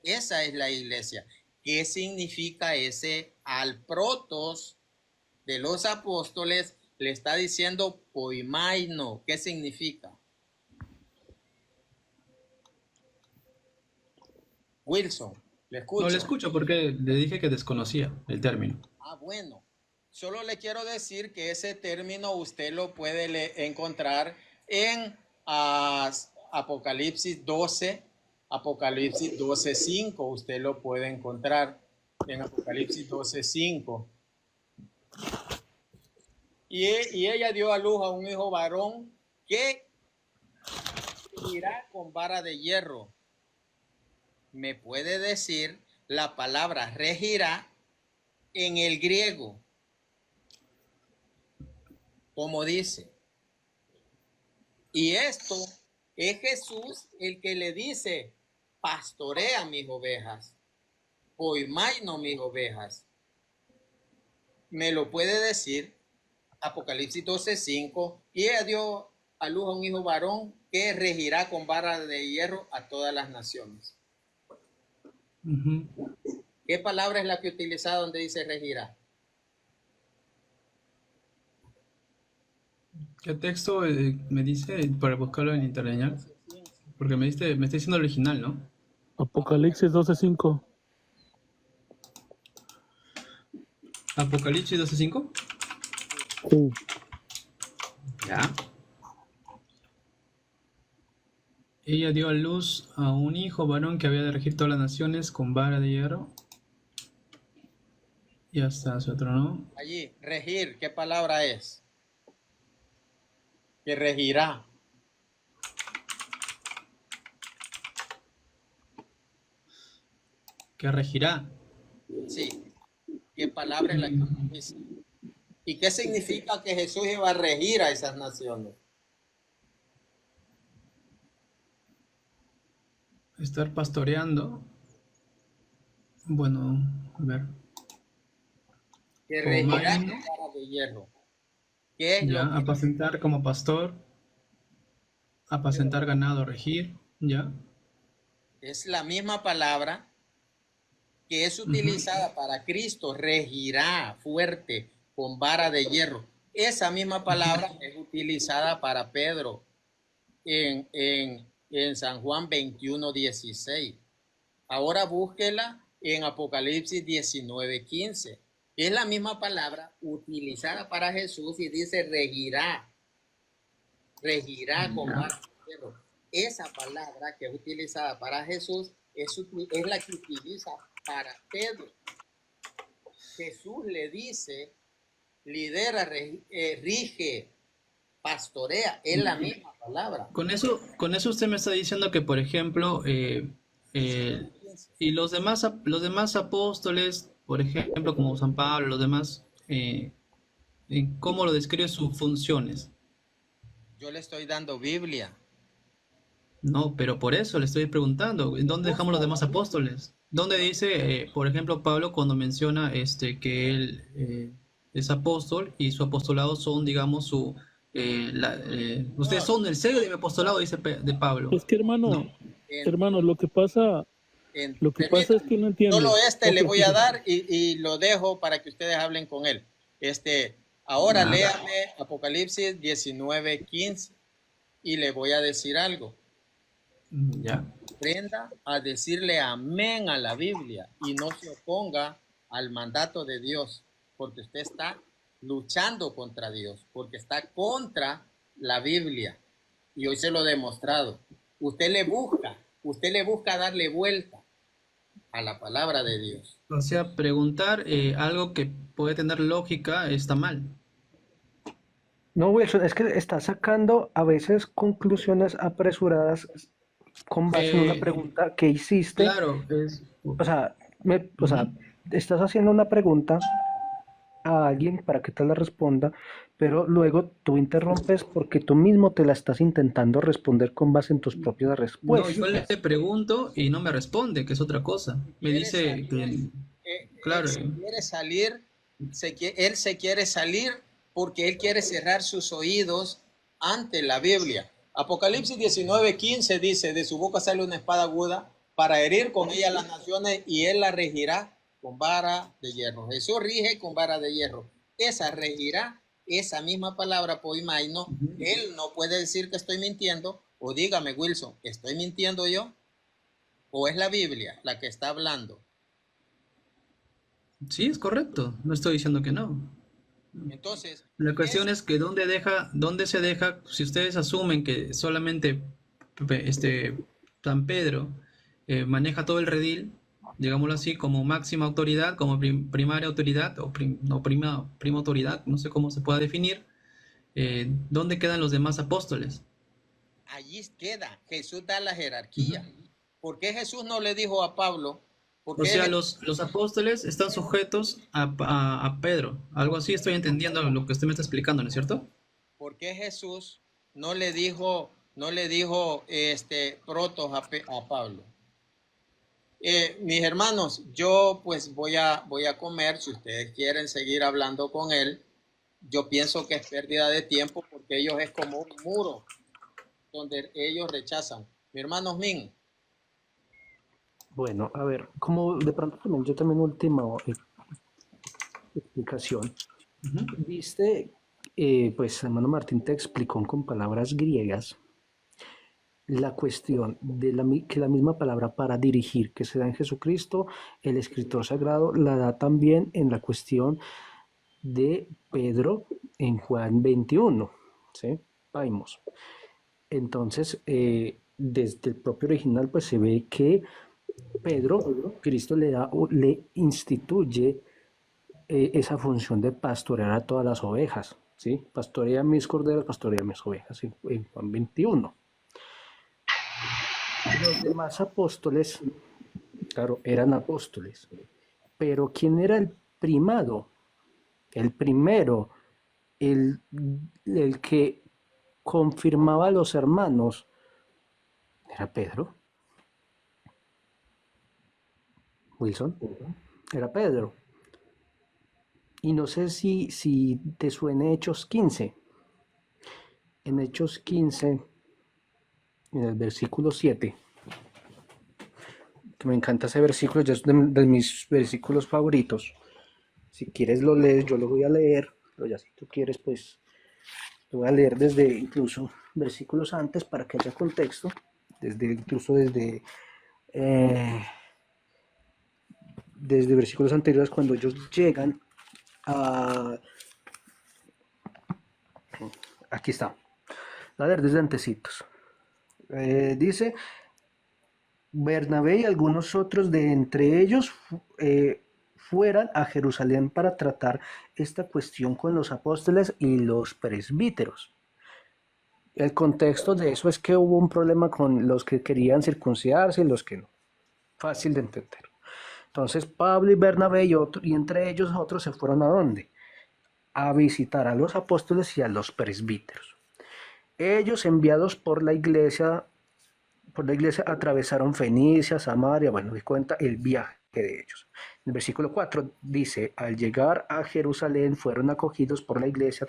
Speaker 1: Esa es la iglesia. ¿Qué significa ese al protos de los apóstoles? Le está diciendo poimaino. ¿Qué significa? Wilson, ¿le escucho?
Speaker 2: No le escucho porque le dije que desconocía el término.
Speaker 1: Ah, bueno. Solo le quiero decir que ese término usted lo puede encontrar en Apocalipsis 12, Apocalipsis 12:5, usted lo puede encontrar en Apocalipsis 12:5. Y ella dio a luz a un hijo varón que irá con vara de hierro. ¿Me puede decir la palabra regirá en el griego? Como dice. Y esto es Jesús el que le dice, pastorea mis ovejas, poimaino mis ovejas. ¿Me lo puede decir? Apocalipsis 12:5, y ella dio a luz a un hijo varón que regirá con vara de hierro a todas las naciones. ¿Qué palabra es la que utiliza donde dice regirá?
Speaker 2: ¿Qué texto me dice para buscarlo en internet? Porque me está diciendo el original, ¿no?
Speaker 4: Apocalipsis 12:5.
Speaker 2: Apocalipsis 12:5.
Speaker 4: Sí.
Speaker 2: Ya. Ella dio a luz a un hijo varón que había de regir todas las naciones con vara de hierro. Y hasta su otro, ¿no?
Speaker 1: Allí, regir, ¿qué palabra es? Que regirá.
Speaker 2: Que regirá.
Speaker 1: Sí. ¿Qué palabra es la que utiliza? ¿Y qué significa que Jesús iba a regir a esas naciones?
Speaker 2: Estar pastoreando. Bueno, a ver.
Speaker 1: Que regirá
Speaker 2: Poimaino.
Speaker 1: con vara de hierro. ¿Qué es
Speaker 2: Ya,
Speaker 1: lo que
Speaker 2: apacentar como pastor. Apacentar ganado, regir. Ya.
Speaker 1: es la misma palabra que es utilizada para Cristo? Regirá fuerte con vara de hierro. Esa misma palabra es utilizada para Pedro en San Juan 21:16. Ahora búsquela en Apocalipsis 19:15. Es la misma palabra utilizada para Jesús y dice regirá con vara de hierro. Esa palabra que es utilizada para Jesús es la que utiliza para Pedro. Jesús le dice, lidera, rige, pastorea, es la misma palabra.
Speaker 2: Con eso usted me está diciendo que, por ejemplo, y los demás apóstoles, por ejemplo, como San Pablo, los demás, ¿cómo lo describe sus funciones?
Speaker 1: Yo le estoy dando Biblia.
Speaker 2: No, pero por eso le estoy preguntando, ¿en dónde dejamos los demás apóstoles? ¿Dónde dice, por ejemplo, Pablo cuando menciona que él es apóstol y su apostolado son, digamos, ustedes son el sello de mi apostolado, dice de Pablo?
Speaker 4: Es que
Speaker 2: No.
Speaker 4: hermano, lo que pasa es que no entiendo.
Speaker 1: Solo le voy a dar y lo dejo para que ustedes hablen con él. Ahora léame Apocalipsis 19:15 y le voy a decir algo.
Speaker 2: Ya.
Speaker 1: Aprenda a decirle amén a la Biblia y no se oponga al mandato de Dios, porque usted está luchando contra Dios, porque está contra la Biblia. Y hoy se lo he demostrado. Usted le busca darle vuelta a la palabra de Dios.
Speaker 2: O sea, preguntar algo que puede tener lógica está mal.
Speaker 3: No, Wilson, es que está sacando a veces conclusiones apresuradas con base en una pregunta que hiciste.
Speaker 2: Claro,
Speaker 3: O sea, estás haciendo una pregunta a alguien para que te la responda, pero luego tú interrumpes porque tú mismo te la estás intentando responder con base en tus propias
Speaker 2: no,
Speaker 3: respuestas.
Speaker 2: yo le pregunto y no me responde, que es otra cosa. Me dice que, claro,
Speaker 1: Él se quiere salir porque él quiere cerrar sus oídos ante la Biblia. Apocalipsis 19:15 dice, de su boca sale una espada aguda para herir con ella las naciones y él la regirá con vara de hierro. Jesús rige con vara de hierro. Esa regirá, esa misma palabra, poimaino, él no puede decir que estoy mintiendo, o dígame, Wilson, ¿estoy mintiendo yo? ¿O es la Biblia la que está hablando?
Speaker 2: sí, es correcto, no estoy diciendo que no.
Speaker 1: Entonces,
Speaker 2: La cuestión es que dónde se deja, si ustedes asumen que solamente San Pedro maneja todo el redil, digámoslo así, como máxima autoridad, como primaria autoridad, o no, prima autoridad, no sé cómo se pueda definir, ¿dónde quedan los demás apóstoles?
Speaker 1: Allí queda, Jesús da la jerarquía. ¿Por qué Jesús no le dijo a Pablo?
Speaker 2: O sea, los apóstoles están sujetos a Pedro. Algo así estoy entendiendo lo que usted me está explicando, ¿no es cierto?
Speaker 1: ¿Por qué Jesús no le dijo protos a Pablo? Mis hermanos, yo pues voy a comer. Si ustedes quieren seguir hablando con él, yo pienso que es pérdida de tiempo, porque ellos es como un muro donde ellos rechazan. Mi hermano Min.
Speaker 3: Bueno, a ver, como de pronto también yo también última explicación. Viste, pues hermano Martín te explicó con palabras griegas la cuestión de que la misma palabra para dirigir que se da en Jesucristo, el escritor sagrado la da también en la cuestión de Pedro en Juan 21, ¿sí? Paimos. Entonces, desde el propio original, pues se ve que Pedro, Cristo le instituye esa función de pastorear a todas las ovejas, ¿sí? Pastorea mis corderos, pastorea mis ovejas, en Juan 21. Los demás apóstoles, claro, eran apóstoles, pero ¿quién era el primado? El primero, el que confirmaba a los hermanos, era Pedro. Wilson, era Pedro. Y no sé si te suena Hechos 15. En Hechos 15, en el versículo 7, que me encanta ese versículo, ya es de mis versículos favoritos. Si quieres lo lees, yo lo voy a leer, pero ya si tú quieres, pues lo voy a leer desde incluso versículos antes para que haya contexto, incluso desde versículos anteriores, cuando ellos llegan a... Aquí está. A ver, desde antecitos. Dice, Bernabé y algunos otros de entre ellos fueran a Jerusalén para tratar esta cuestión con los apóstoles y los presbíteros. El contexto de eso es que hubo un problema con los que querían circuncidarse y los que no. Fácil de entender. Entonces Pablo y Bernabé y entre ellos otros se fueron ¿a dónde? A visitar a los apóstoles y a los presbíteros. Ellos, enviados por la iglesia atravesaron Fenicia, Samaria, bueno, y cuenta el viaje de ellos. En el versículo 4 dice, al llegar a Jerusalén fueron acogidos por la iglesia,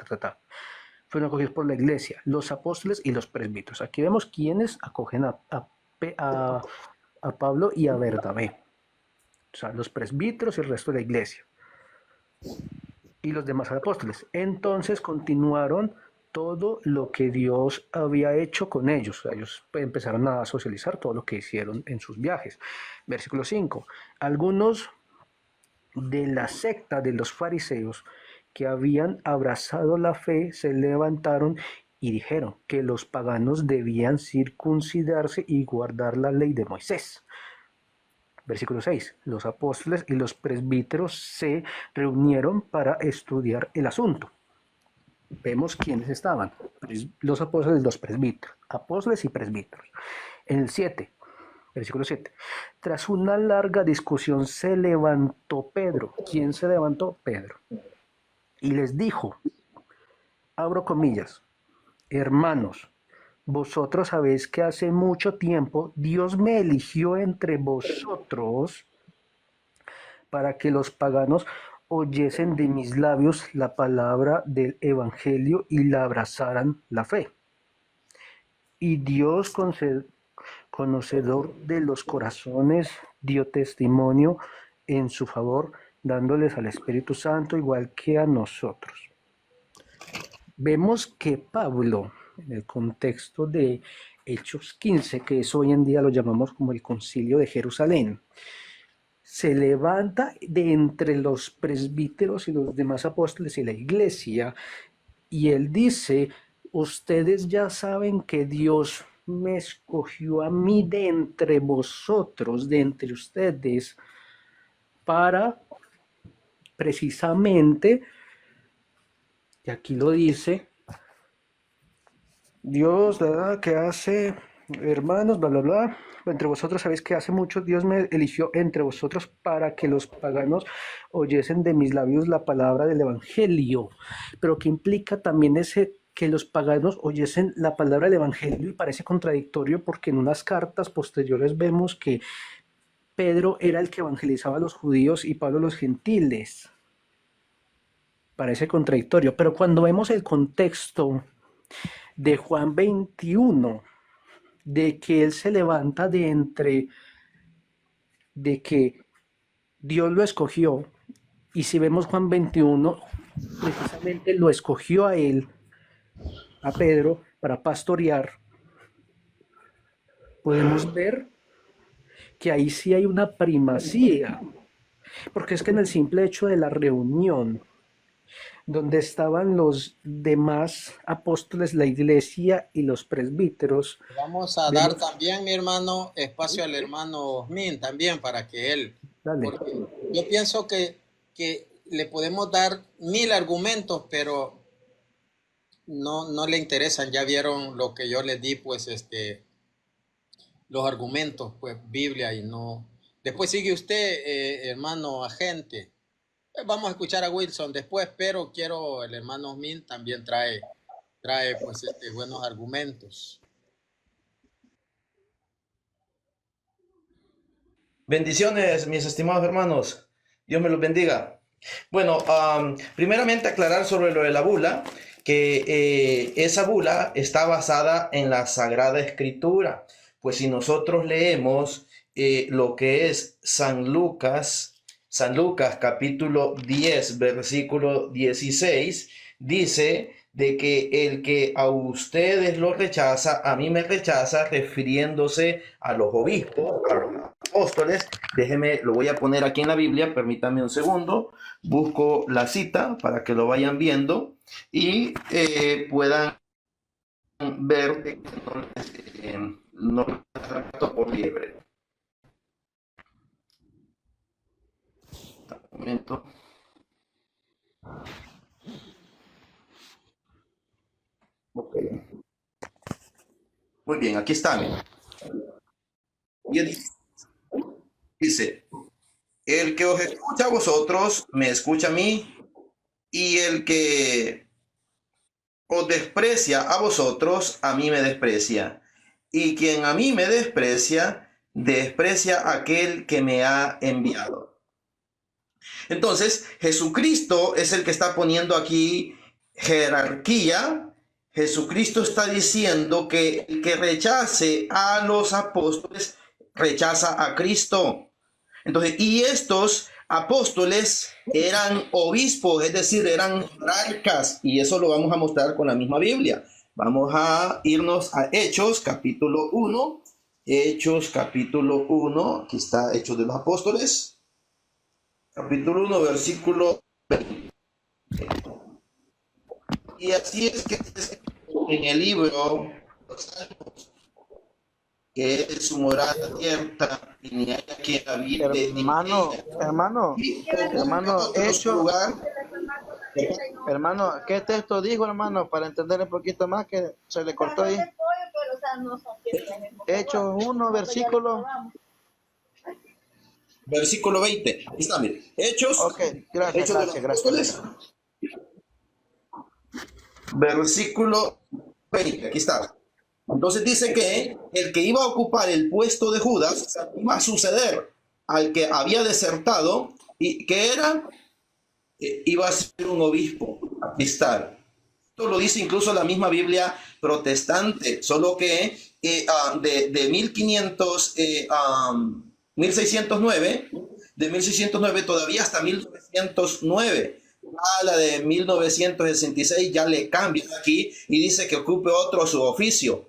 Speaker 3: fueron acogidos por la iglesia, los apóstoles y los presbíteros. Aquí vemos quiénes acogen a Pablo y a Bernabé. O sea, los presbíteros y el resto de la iglesia. Y los demás apóstoles. Entonces continuaron todo lo que Dios había hecho con ellos. Ellos empezaron a socializar todo lo que hicieron en sus viajes. Versículo 5. Algunos de la secta de los fariseos que habían abrazado la fe se levantaron y dijeron que los paganos debían circuncidarse y guardar la ley de Moisés. Versículo 6. Los apóstoles y los presbíteros se reunieron para estudiar el asunto. Vemos quiénes estaban. Los apóstoles y los presbíteros. Apóstoles y presbíteros. En el 7, versículo 7. Tras una larga discusión se levantó Pedro. ¿Quién se levantó? Pedro. Y les dijo, abro comillas, hermanos, vosotros sabéis que hace mucho tiempo Dios me eligió entre vosotros para que los paganos oyesen de mis labios la palabra del evangelio y la abrazaran la fe. Y Dios, conocedor de los corazones, dio testimonio en su favor, dándoles al Espíritu Santo igual que a nosotros. Vemos que Pablo, en el contexto de Hechos 15, que es hoy en día lo llamamos como el Concilio de Jerusalén, se levanta de entre los presbíteros y los demás apóstoles y la iglesia, y él dice, ustedes ya saben que Dios me escogió a mí de entre vosotros, de entre ustedes, para precisamente, y aquí lo dice, Dios, ¿verdad? Que hace, hermanos, bla, bla, bla. Entre vosotros sabéis que hace mucho Dios me eligió entre vosotros para que los paganos oyesen de mis labios la palabra del Evangelio. Pero que implica también ese que los paganos oyesen la palabra del Evangelio, y parece contradictorio porque en unas cartas posteriores vemos que Pedro era el que evangelizaba a los judíos y Pablo a los gentiles. Parece contradictorio, pero cuando vemos el contexto de Juan 21, de que él se levanta de entre, de que Dios lo escogió, y si vemos Juan 21, precisamente lo escogió a él, a Pedro, para pastorear, podemos ver que ahí sí hay una primacía, porque es que en el simple hecho de la reunión, donde estaban los demás apóstoles, la iglesia y los presbíteros.
Speaker 1: Vamos a dar también, mi hermano, espacio al hermano Osmin también para que él, porque yo pienso que le podemos dar 1000 argumentos, pero no le interesan. Ya vieron lo que yo les di, pues los argumentos, pues Biblia, y no. Después sigue usted, hermano agente. Vamos a escuchar a Wilson después, pero quiero, el hermano Osmin también trae pues buenos argumentos.
Speaker 5: Bendiciones, mis estimados hermanos. Dios me los bendiga. Bueno, primeramente aclarar sobre lo de la bula, que esa bula está basada en la Sagrada Escritura. Pues si nosotros leemos lo que es San Lucas capítulo 10, versículo 16, dice de que el que a ustedes lo rechaza, a mí me rechaza, refiriéndose a los obispos, a los apóstoles. Déjeme, lo voy a poner aquí en la Biblia, permítame un segundo, busco la cita para que lo vayan viendo y puedan ver que no trato por liebre. Un momento. Okay. Muy bien, aquí está. Dice, el que os escucha a vosotros, me escucha a mí, y el que os desprecia a vosotros, a mí me desprecia. Y quien a mí me desprecia, desprecia a aquel que me ha enviado. Entonces, Jesucristo es el que está poniendo aquí jerarquía. Jesucristo está diciendo que el que rechace a los apóstoles, rechaza a Cristo. Entonces, y estos apóstoles eran obispos, es decir, eran jerarcas, y eso lo vamos a mostrar con la misma Biblia. Vamos a irnos a Hechos, capítulo 1. Hechos, capítulo 1. Aquí está Hechos de los Apóstoles. Capítulo 1, versículo 20. Y así es que en el libro que es su morada abierta y ni hay quien habite.
Speaker 6: Hermano, hermano, ¿qué texto dijo, hermano? Para entender un poquito más, que se le cortó ahí. Hechos 1,
Speaker 5: versículo 20. Aquí está, mire. Hechos.
Speaker 6: Ok, gracias.
Speaker 5: Versículo 20. Aquí está. Entonces dice que el que iba a ocupar el puesto de Judas iba a suceder al que había desertado y que era, iba a ser un obispo, epistar. Esto lo dice incluso la misma Biblia protestante, solo que de 1609, de 1609 todavía hasta 1909. A la de 1966 ya le cambian aquí y dice que ocupe otro su oficio.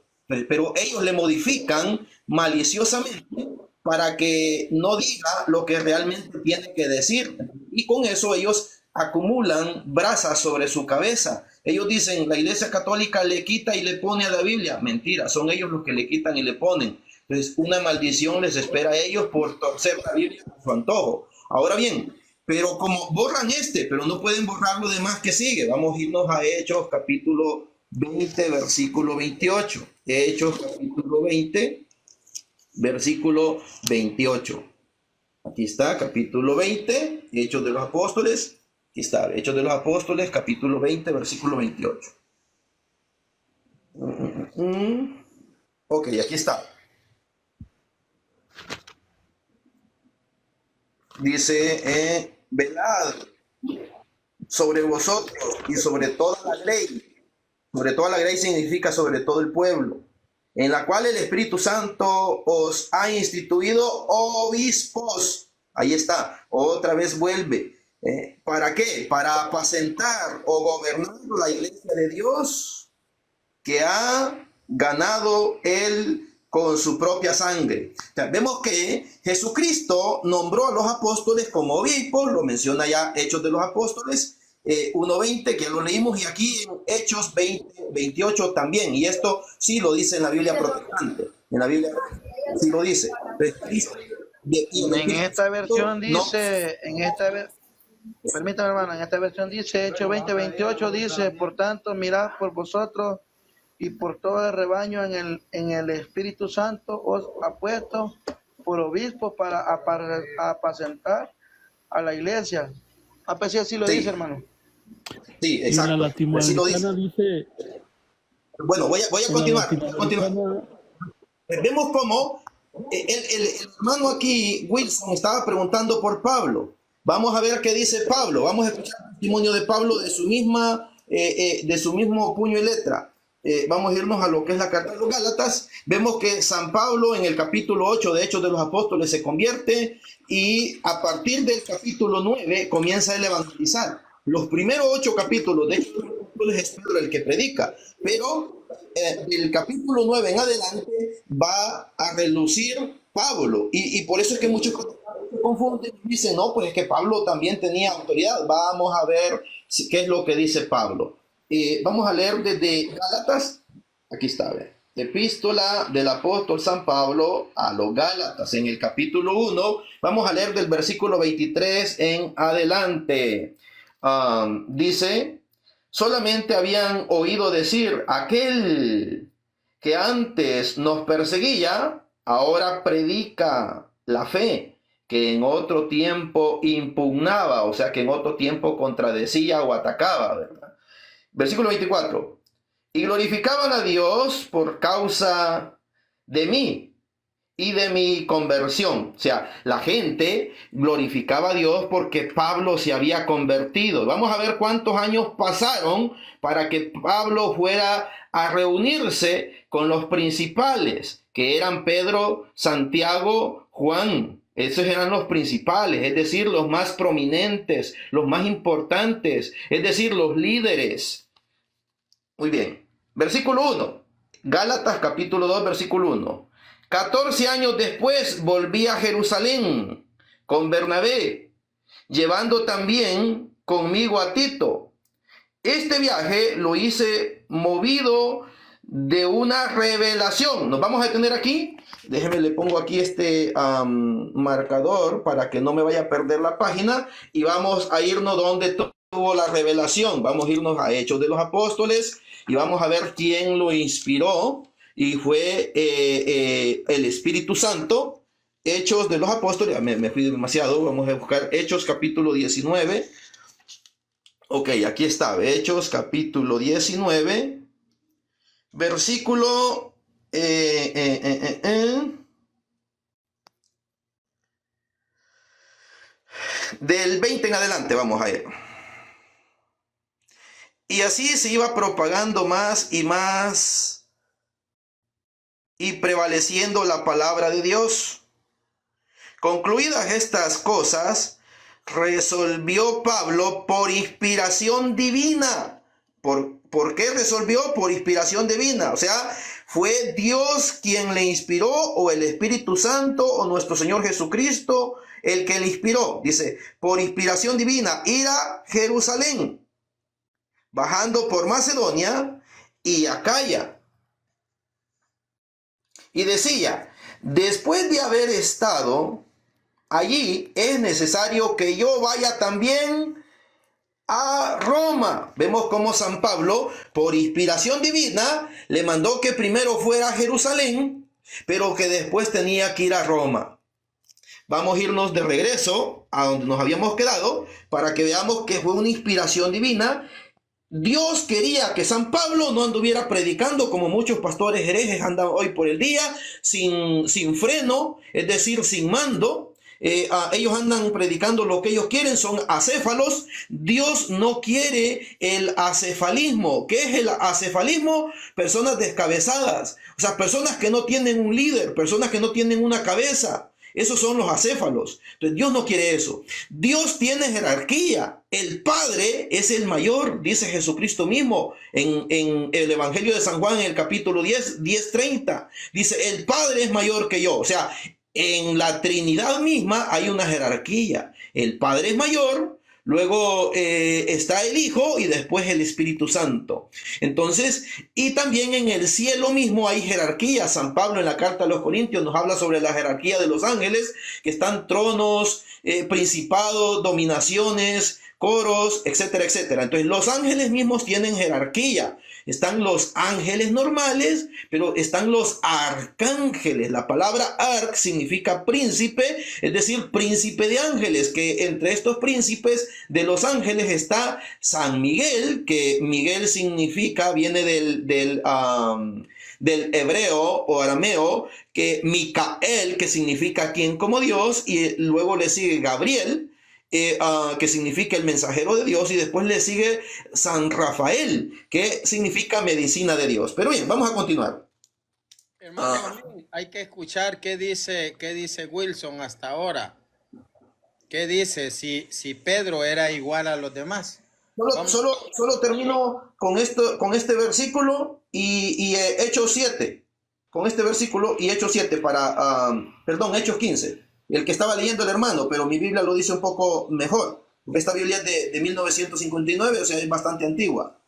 Speaker 5: Pero ellos le modifican maliciosamente para que no diga lo que realmente tiene que decir. Y con eso ellos acumulan brasas sobre su cabeza. Ellos dicen, la Iglesia Católica le quita y le pone a la Biblia. Mentira, son ellos los que le quitan y le ponen. Entonces, una maldición les espera a ellos por torcer la Biblia a su antojo. Ahora bien, pero como borran pero no pueden borrar lo demás que sigue. Vamos a irnos a Hechos capítulo 20, versículo 28. Hechos capítulo 20, versículo 28. Aquí está, capítulo 20, Hechos de los Apóstoles. Aquí está, Hechos de los Apóstoles, capítulo 20, versículo 28. Ok, aquí está. Dice, velad sobre vosotros y sobre toda la ley. Sobre toda la ley significa sobre todo el pueblo, en la cual el Espíritu Santo os ha instituido obispos. Ahí está, otra vez vuelve. ¿Para qué? Para apacentar o gobernar la iglesia de Dios que ha ganado él con su propia sangre. O sea, vemos que Jesucristo nombró a los apóstoles como obispos, lo menciona ya Hechos de los Apóstoles 1:20, que lo leímos, y aquí en Hechos 20:28 también, y esto sí lo dice en la Biblia protestante, en la Biblia sí lo dice.
Speaker 6: En esta versión dice, permítame hermano, en esta versión dice, Hechos 20:28 dice, por tanto, mirad por vosotros y por todo el rebaño en el Espíritu Santo os ha puesto por obispos para apacentar a la iglesia. A pesar así lo dice, hermano.
Speaker 5: Sí, exacto.
Speaker 4: En la latinoamericana dice...
Speaker 5: Bueno, voy a continuar. Vemos cómo el hermano aquí, Wilson, estaba preguntando por Pablo. Vamos a ver qué dice Pablo. Vamos a escuchar el testimonio de Pablo de su mismo puño y letra. Vamos a irnos a lo que es la carta de los Gálatas. Vemos que San Pablo en el capítulo 8 de Hechos de los Apóstoles se convierte, y a partir del capítulo 9 comienza a evangelizar. Los primeros 8 capítulos de Hechos de los Apóstoles es Pedro el que predica, pero del capítulo 9 en adelante va a relucir Pablo, y por eso es que muchos se confunden y dicen, no, pues es que Pablo también tenía autoridad. Vamos a ver qué es lo que dice Pablo. Vamos a leer desde Gálatas. Aquí está, epístola del apóstol San Pablo a los Gálatas, en el capítulo 1. Vamos a leer del versículo 23 en adelante. Dice, solamente habían oído decir, aquel que antes nos perseguía, ahora predica la fe que en otro tiempo impugnaba, o sea, que en otro tiempo contradecía o atacaba, ¿verdad? Versículo 24. Y glorificaban a Dios por causa de mí y de mi conversión. O sea, la gente glorificaba a Dios porque Pablo se había convertido. Vamos a ver cuántos años pasaron para que Pablo fuera a reunirse con los principales, que eran Pedro, Santiago, Juan. Esos eran los principales, es decir, los más prominentes, los más importantes, es decir, los líderes. Muy bien. Versículo 1. Gálatas capítulo 2, versículo 1. 14 años después volví a Jerusalén con Bernabé, llevando también conmigo a Tito. Este viaje lo hice movido de una revelación. Nos vamos a detener aquí. Déjeme, le pongo aquí este marcador para que no me vaya a perder la página, y vamos a irnos donde tuvo la revelación. Vamos a irnos a Hechos de los Apóstoles y vamos a ver quién lo inspiró, y fue el Espíritu Santo. Hechos de los Apóstoles, me fui demasiado, vamos a buscar Hechos capítulo 19. Ok, aquí está, Hechos capítulo 19, versículo del 20 en adelante, vamos a ir. Y así se iba propagando más y más, y prevaleciendo la palabra de Dios. Concluidas estas cosas, resolvió Pablo por inspiración divina. ¿Por qué resolvió? Por inspiración divina. O sea, fue Dios quien le inspiró, o el Espíritu Santo, o nuestro Señor Jesucristo el que le inspiró. Dice, por inspiración divina, ir a Jerusalén, bajando por Macedonia y Acaya. Y decía, después de haber estado allí, es necesario que yo vaya también a Roma. Vemos cómo San Pablo, por inspiración divina, le mandó que primero fuera a Jerusalén, pero que después tenía que ir a Roma. Vamos a irnos de regreso a donde nos habíamos quedado para que veamos que fue una inspiración divina. Dios quería que San Pablo no anduviera predicando como muchos pastores herejes andan hoy por el día, sin freno, es decir, sin mando. Ellos andan predicando lo que ellos quieren, son acéfalos. Dios no quiere el acefalismo. ¿Qué es el acefalismo? Personas descabezadas, o sea, personas que no tienen un líder, personas que no tienen una cabeza. Esos son los acéfalos. Entonces Dios no quiere eso. Dios tiene jerarquía. El Padre es el mayor, dice Jesucristo mismo en el Evangelio de San Juan, en el capítulo 10:30. Dice, el Padre es mayor que yo. O sea, en la Trinidad misma hay una jerarquía. El Padre es mayor, luego está el Hijo y después el Espíritu Santo. Entonces, y también en el cielo mismo hay jerarquía. San Pablo en la carta a los Corintios nos habla sobre la jerarquía de los ángeles, que están tronos, principados, dominaciones, coros, etcétera, etcétera. Entonces, los ángeles mismos tienen jerarquía. Están los ángeles normales, pero están los arcángeles. La palabra arc significa príncipe, es decir, príncipe de ángeles, que entre estos príncipes de los ángeles está San Miguel, que Miguel significa, viene del hebreo o arameo, que Micael, que significa quien como Dios, y luego le sigue Gabriel, que significa el mensajero de Dios, y después le sigue San Rafael, que significa medicina de Dios. Pero bien, vamos a continuar.
Speaker 1: Hermano, hay que escuchar qué dice Wilson hasta ahora. ¿Qué dice si Pedro era igual a los demás?
Speaker 5: Solo termino con este versículo y Hechos 7. Con este versículo y Hechos 7 Hechos 15. El que estaba leyendo el hermano, pero mi Biblia lo dice un poco mejor. Esta Biblia es de 1959, o sea, es bastante antigua.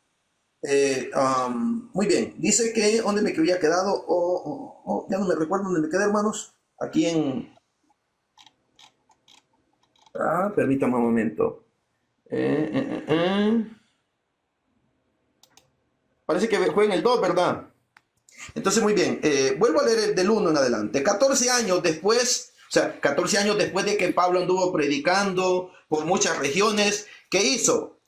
Speaker 5: Muy bien, dice que, ¿dónde me había quedado? Ya no me recuerdo dónde me quedé, hermanos. Aquí permítame un momento. Parece que fue en el 2, ¿verdad? Entonces, muy bien, vuelvo a leer el del 1 en adelante. 14 años después de que Pablo anduvo predicando por muchas regiones, ¿qué hizo?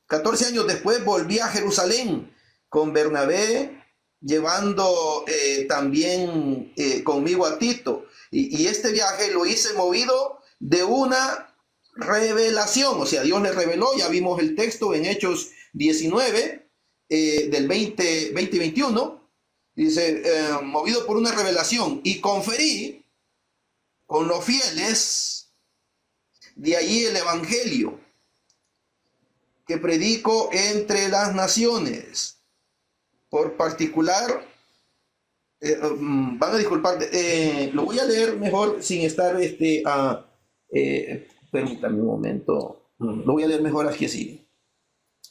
Speaker 5: 14 años después volví a Jerusalén con Bernabé, llevando también conmigo a Tito. Y este viaje lo hice movido de una revelación, o sea, Dios le reveló, ya vimos el texto en Hechos 19, del 20 y 21, dice, movido por una revelación, y conferí con los fieles de allí el evangelio que predico entre las naciones. Por particular, van a disculpar, lo voy a leer mejor sin estar, permítame un momento, lo voy a leer mejor aquí así.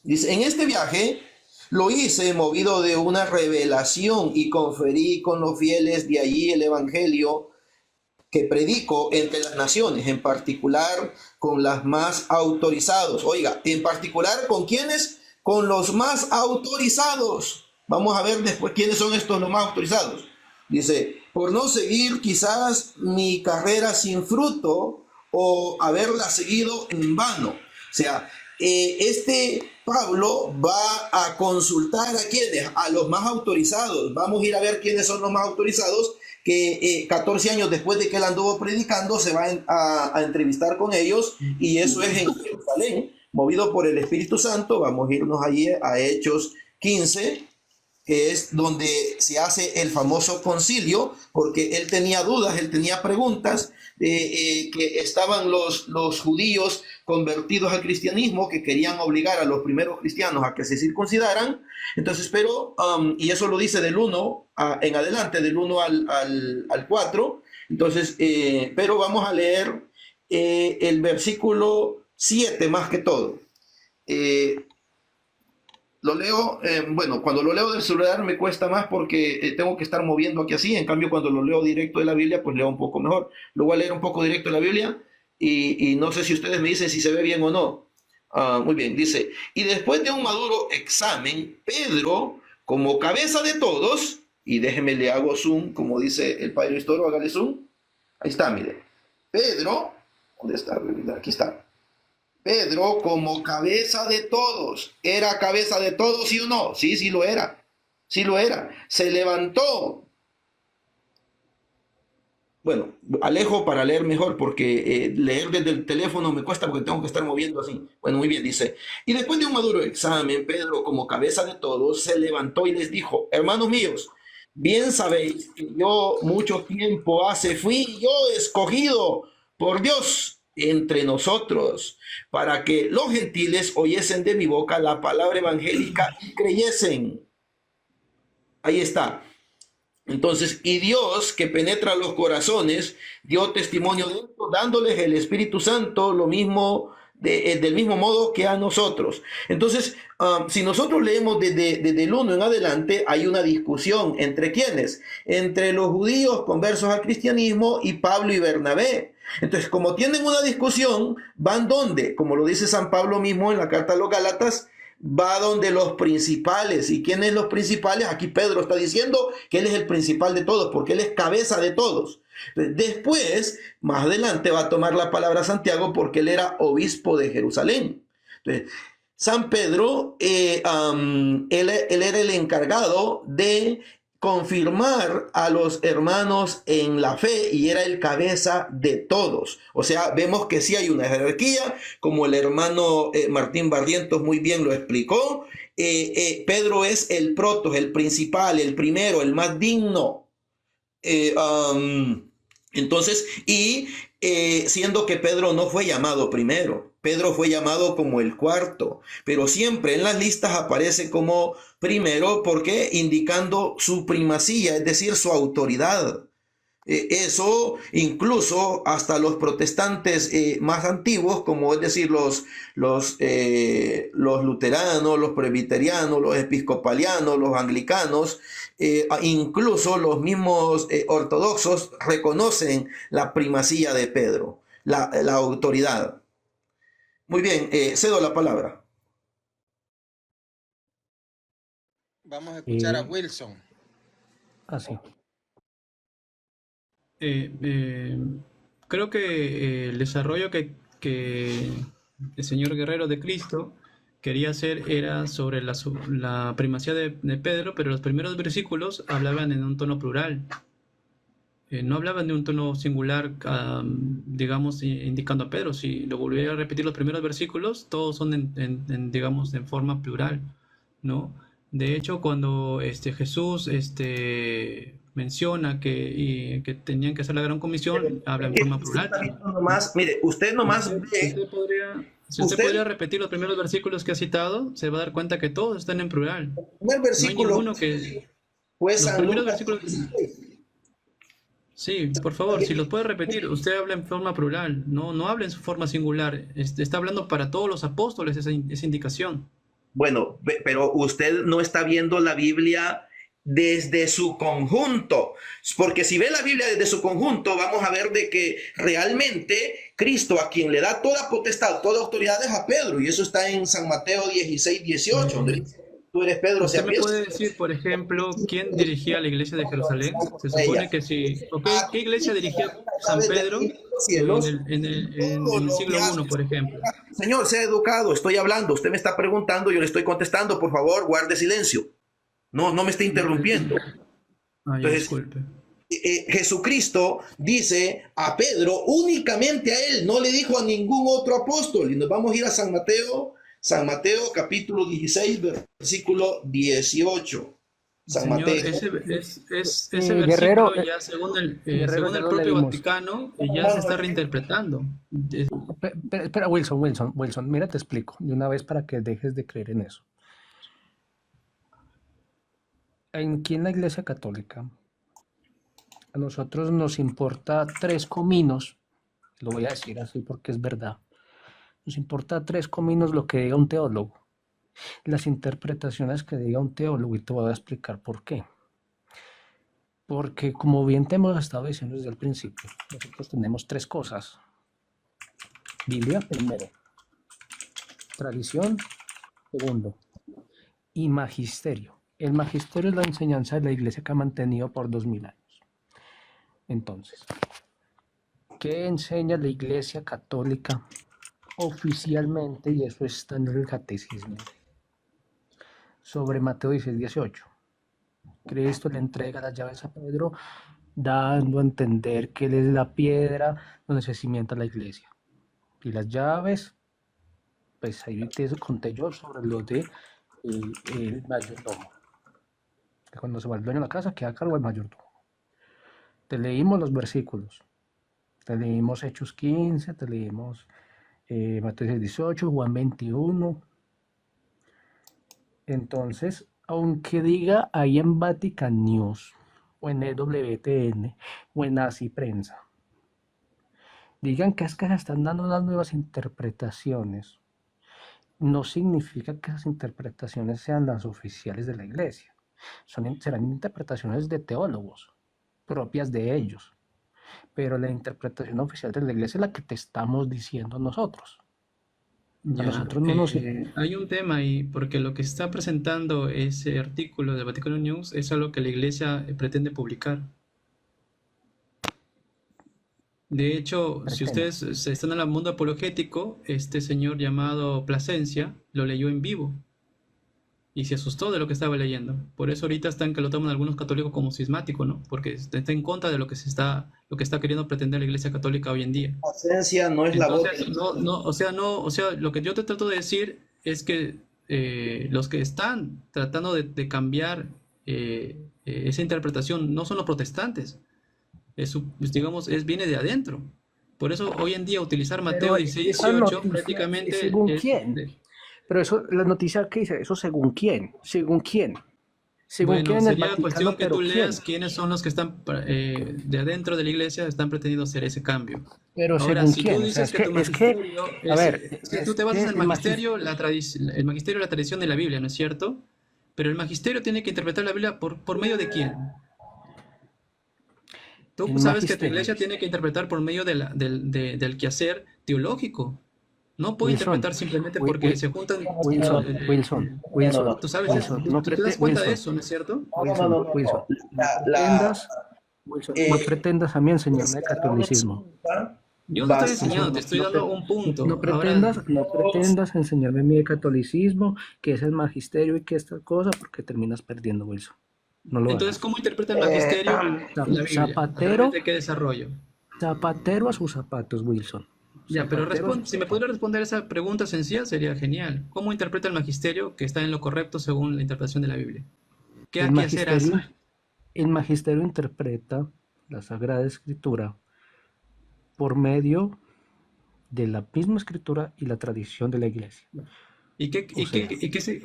Speaker 5: Dice, en este viaje lo hice movido de una revelación y conferí con los fieles de allí el evangelio que predico entre las naciones, en particular con las más autorizados. Oiga, en particular, ¿con quiénes? Con los más autorizados. Vamos a ver después quiénes son estos los más autorizados. Dice, por no seguir quizás mi carrera sin fruto o haberla seguido en vano. O sea, Pablo va a consultar a quiénes, a los más autorizados. Vamos a ir a ver quiénes son los más autorizados, que 14 años después de que él anduvo predicando se va a entrevistar con ellos, y eso es en Jerusalén, movido por el Espíritu Santo. Vamos a irnos allí a Hechos 15, que es donde se hace el famoso concilio, porque él tenía dudas, él tenía preguntas, que estaban los judíos convertidos al cristianismo, que querían obligar a los primeros cristianos a que se circuncidaran. Entonces, y eso lo dice del 1 en adelante, del 1 al 4. Entonces, pero vamos a leer el versículo 7 más que todo. lo leo, bueno, cuando lo leo del celular me cuesta más porque tengo que estar moviendo aquí así, en cambio cuando lo leo directo de la Biblia, pues leo un poco mejor. Lo voy a leer un poco directo de la Biblia y no sé si ustedes me dicen si se ve bien o no. Muy bien, dice, y después de un maduro examen, Pedro, como cabeza de todos, y déjenme le hago zoom, como dice el padre Istoro, hágale zoom. Ahí está, mire. Pedro, ¿dónde está? Aquí está. Pedro, como cabeza de todos, ¿era cabeza de todos, sí o no? Sí, sí lo era. Sí lo era. Se levantó. Bueno, alejo para leer mejor porque leer desde el teléfono me cuesta porque tengo que estar moviendo así. Bueno, muy bien, dice. Y después de un maduro examen, Pedro, como cabeza de todos, se levantó y les dijo, hermanos míos, bien sabéis que yo mucho tiempo hace fui yo escogido por Dios entre nosotros para que los gentiles oyesen de mi boca la palabra evangélica y creyesen. Ahí está. Entonces, y Dios que penetra los corazones dio testimonio de esto, dándoles el Espíritu Santo lo mismo del mismo modo que a nosotros. Entonces, si nosotros leemos desde el 1 en adelante, hay una discusión entre quiénes, entre los judíos conversos al cristianismo y Pablo y Bernabé. Entonces, como tienen una discusión, van donde, como lo dice San Pablo mismo en la carta a los Gálatas, va donde los principales. ¿Y quiénes los principales? Aquí Pedro está diciendo que él es el principal de todos, porque él es cabeza de todos. Después, más adelante, va a tomar la palabra Santiago porque él era obispo de Jerusalén. Entonces, San Pedro, él era el encargado de confirmar a los hermanos en la fe y era el cabeza de todos. O sea, vemos que sí hay una jerarquía, como el hermano Martín Barrientos muy bien lo explicó. Pedro es el proto, el principal, el primero, el más digno. Entonces, siendo que Pedro no fue llamado primero, Pedro fue llamado como el cuarto, pero siempre en las listas aparece como primero porque indicando su primacía, es decir, su autoridad. Eso incluso hasta los protestantes más antiguos, como es decir, los luteranos, los presbiterianos, los episcopalianos, los anglicanos, incluso los mismos ortodoxos reconocen la primacía de Pedro, la autoridad. Muy bien, cedo la palabra.
Speaker 1: Vamos a escuchar a Wilson.
Speaker 3: Sí.
Speaker 2: Creo que el desarrollo que el señor Guerrero de Cristo quería hacer era sobre la primacía de Pedro, pero los primeros versículos hablaban en un tono plural. No hablaban de un tono singular, digamos, indicando a Pedro. Si lo volviera a repetir los primeros versículos, todos son digamos, en forma plural, ¿no? De hecho, cuando Jesús menciona que tenían que hacer la gran comisión, habla en forma plural.
Speaker 5: Mire, usted nomás ve...
Speaker 2: Si usted podría repetir los primeros versículos que ha citado, se va a dar cuenta que todos están en plural.
Speaker 5: El versículo,
Speaker 2: no hay ninguno que...
Speaker 5: Pues,
Speaker 2: los primeros versículos... Sí, por favor, si los puede repetir, usted habla en forma plural, no habla en su forma singular. Está hablando para todos los apóstoles esa indicación.
Speaker 5: Bueno, pero usted no está viendo la Biblia desde su conjunto, porque si ve la Biblia desde su conjunto, vamos a ver de que realmente Cristo, a quien le da toda potestad, toda autoridad, es a Pedro, y eso está en San Mateo 16:18, donde dice, tú eres Pedro.
Speaker 2: ¿Usted me puede decir, por ejemplo, quién dirigía la iglesia de Jerusalén? Se supone que sí. ¿Qué iglesia dirigía San Pedro en el siglo I, por ejemplo?
Speaker 5: Señor, sea educado, estoy hablando, usted me está preguntando, yo le estoy contestando, por favor, guarde silencio. No me esté interrumpiendo. Entonces, disculpe. Jesucristo dice a Pedro, únicamente a él, no le dijo a ningún otro apóstol. Y nos vamos a ir a San Mateo capítulo 16, versículo 18.
Speaker 2: Señor, Mateo. Ese versículo
Speaker 3: Guerrero,
Speaker 2: ya según el propio Vaticano ya se está reinterpretando.
Speaker 3: Espera, Wilson, mira, te explico de una vez para que dejes de creer en eso. Aquí en la Iglesia Católica, a nosotros nos importa 3 cominos, lo voy a decir así porque es verdad, nos importa 3 cominos lo que diga un teólogo. las interpretaciones que diga un teólogo, y te voy a explicar por qué. Porque como bien te hemos estado diciendo desde el principio, nosotros tenemos tres cosas. Biblia primero, tradición segundo, y magisterio. El magisterio es la enseñanza de la iglesia que ha mantenido por 2000 años. Entonces, ¿qué enseña la iglesia católica oficialmente? Y eso está en el catecismo. Sobre Mateo 16:18. Cristo le entrega las llaves a Pedro, dando a entender que él es la piedra donde se cimienta la iglesia. Y las llaves, pues ahí te conté yo sobre lo de el mayordomo. Que cuando se va el dueño de la casa, queda a cargo el mayordomo. Te leímos los versículos. Te leímos Hechos 15, te leímos Mateo 18, Juan 21. Entonces, aunque diga ahí en Vatican News, o en EWTN, o en Así Prensa, digan que es que se están dando unas nuevas interpretaciones, no significa que esas interpretaciones sean las oficiales de la iglesia. Serán interpretaciones de teólogos, propias de ellos. Pero la interpretación oficial de la iglesia es la que te estamos diciendo nosotros. A
Speaker 2: Ya,
Speaker 3: nosotros no nos...
Speaker 2: hay un tema ahí, porque lo que está presentando ese artículo de Vaticano News es algo que la iglesia pretende publicar. De hecho, si ustedes están en el mundo apologético, este señor llamado Plasencia lo leyó en vivo y se asustó de lo que estaba leyendo. Por eso ahorita están que lo toman algunos católicos como cismático, ¿no? Porque está en contra de lo que está queriendo pretender la Iglesia Católica hoy en día.
Speaker 5: Plasencia no es la voz.
Speaker 2: O sea, lo que yo te trato de decir es que los que están tratando de cambiar esa interpretación no son los protestantes. Viene de adentro. Por eso hoy en día utilizar Mateo 16:18 prácticamente...
Speaker 3: ¿Según quién? Pero eso, la noticia que dice, eso según quién, según quién.
Speaker 2: Bueno, sería cuestión que tú leas quiénes son los que están de adentro de la iglesia, están pretendiendo hacer ese cambio.
Speaker 3: Pero
Speaker 2: ahora, si
Speaker 3: quién?
Speaker 2: tú dices que tu magisterio tú te basas en el magisterio,
Speaker 3: el
Speaker 2: el magisterio es la tradición de la Biblia, ¿no es cierto? Pero el magisterio tiene que interpretar la Biblia por medio de quién. Tú sabes que tu iglesia tiene que interpretar por medio del quehacer teológico. No puede interpretar simplemente porque se juntan...
Speaker 3: Wilson.
Speaker 2: Tú sabes eso, tú te das cuenta de eso, ¿no es cierto?
Speaker 3: Wilson, no pretendas a mí enseñarme catolicismo.
Speaker 2: Yo no estoy enseñando, te estoy dando un punto.
Speaker 3: No pretendas enseñarme a mí de catolicismo, que es el magisterio y que esta cosa, porque terminas perdiendo, Wilson. No lo
Speaker 2: Entonces, ¿cómo interpreta el magisterio la Biblia?
Speaker 3: Zapatero,
Speaker 2: ¿De qué desarrollo?
Speaker 3: Zapatero a sus zapatos, Wilson.
Speaker 2: Ya, pero si me pudiera responder esa pregunta sencilla sería genial. ¿Cómo interpreta el magisterio que está en lo correcto según la interpretación de la Biblia? ¿Qué hay que hacer así?
Speaker 3: El magisterio interpreta la Sagrada Escritura por medio de la misma Escritura y la tradición de la Iglesia.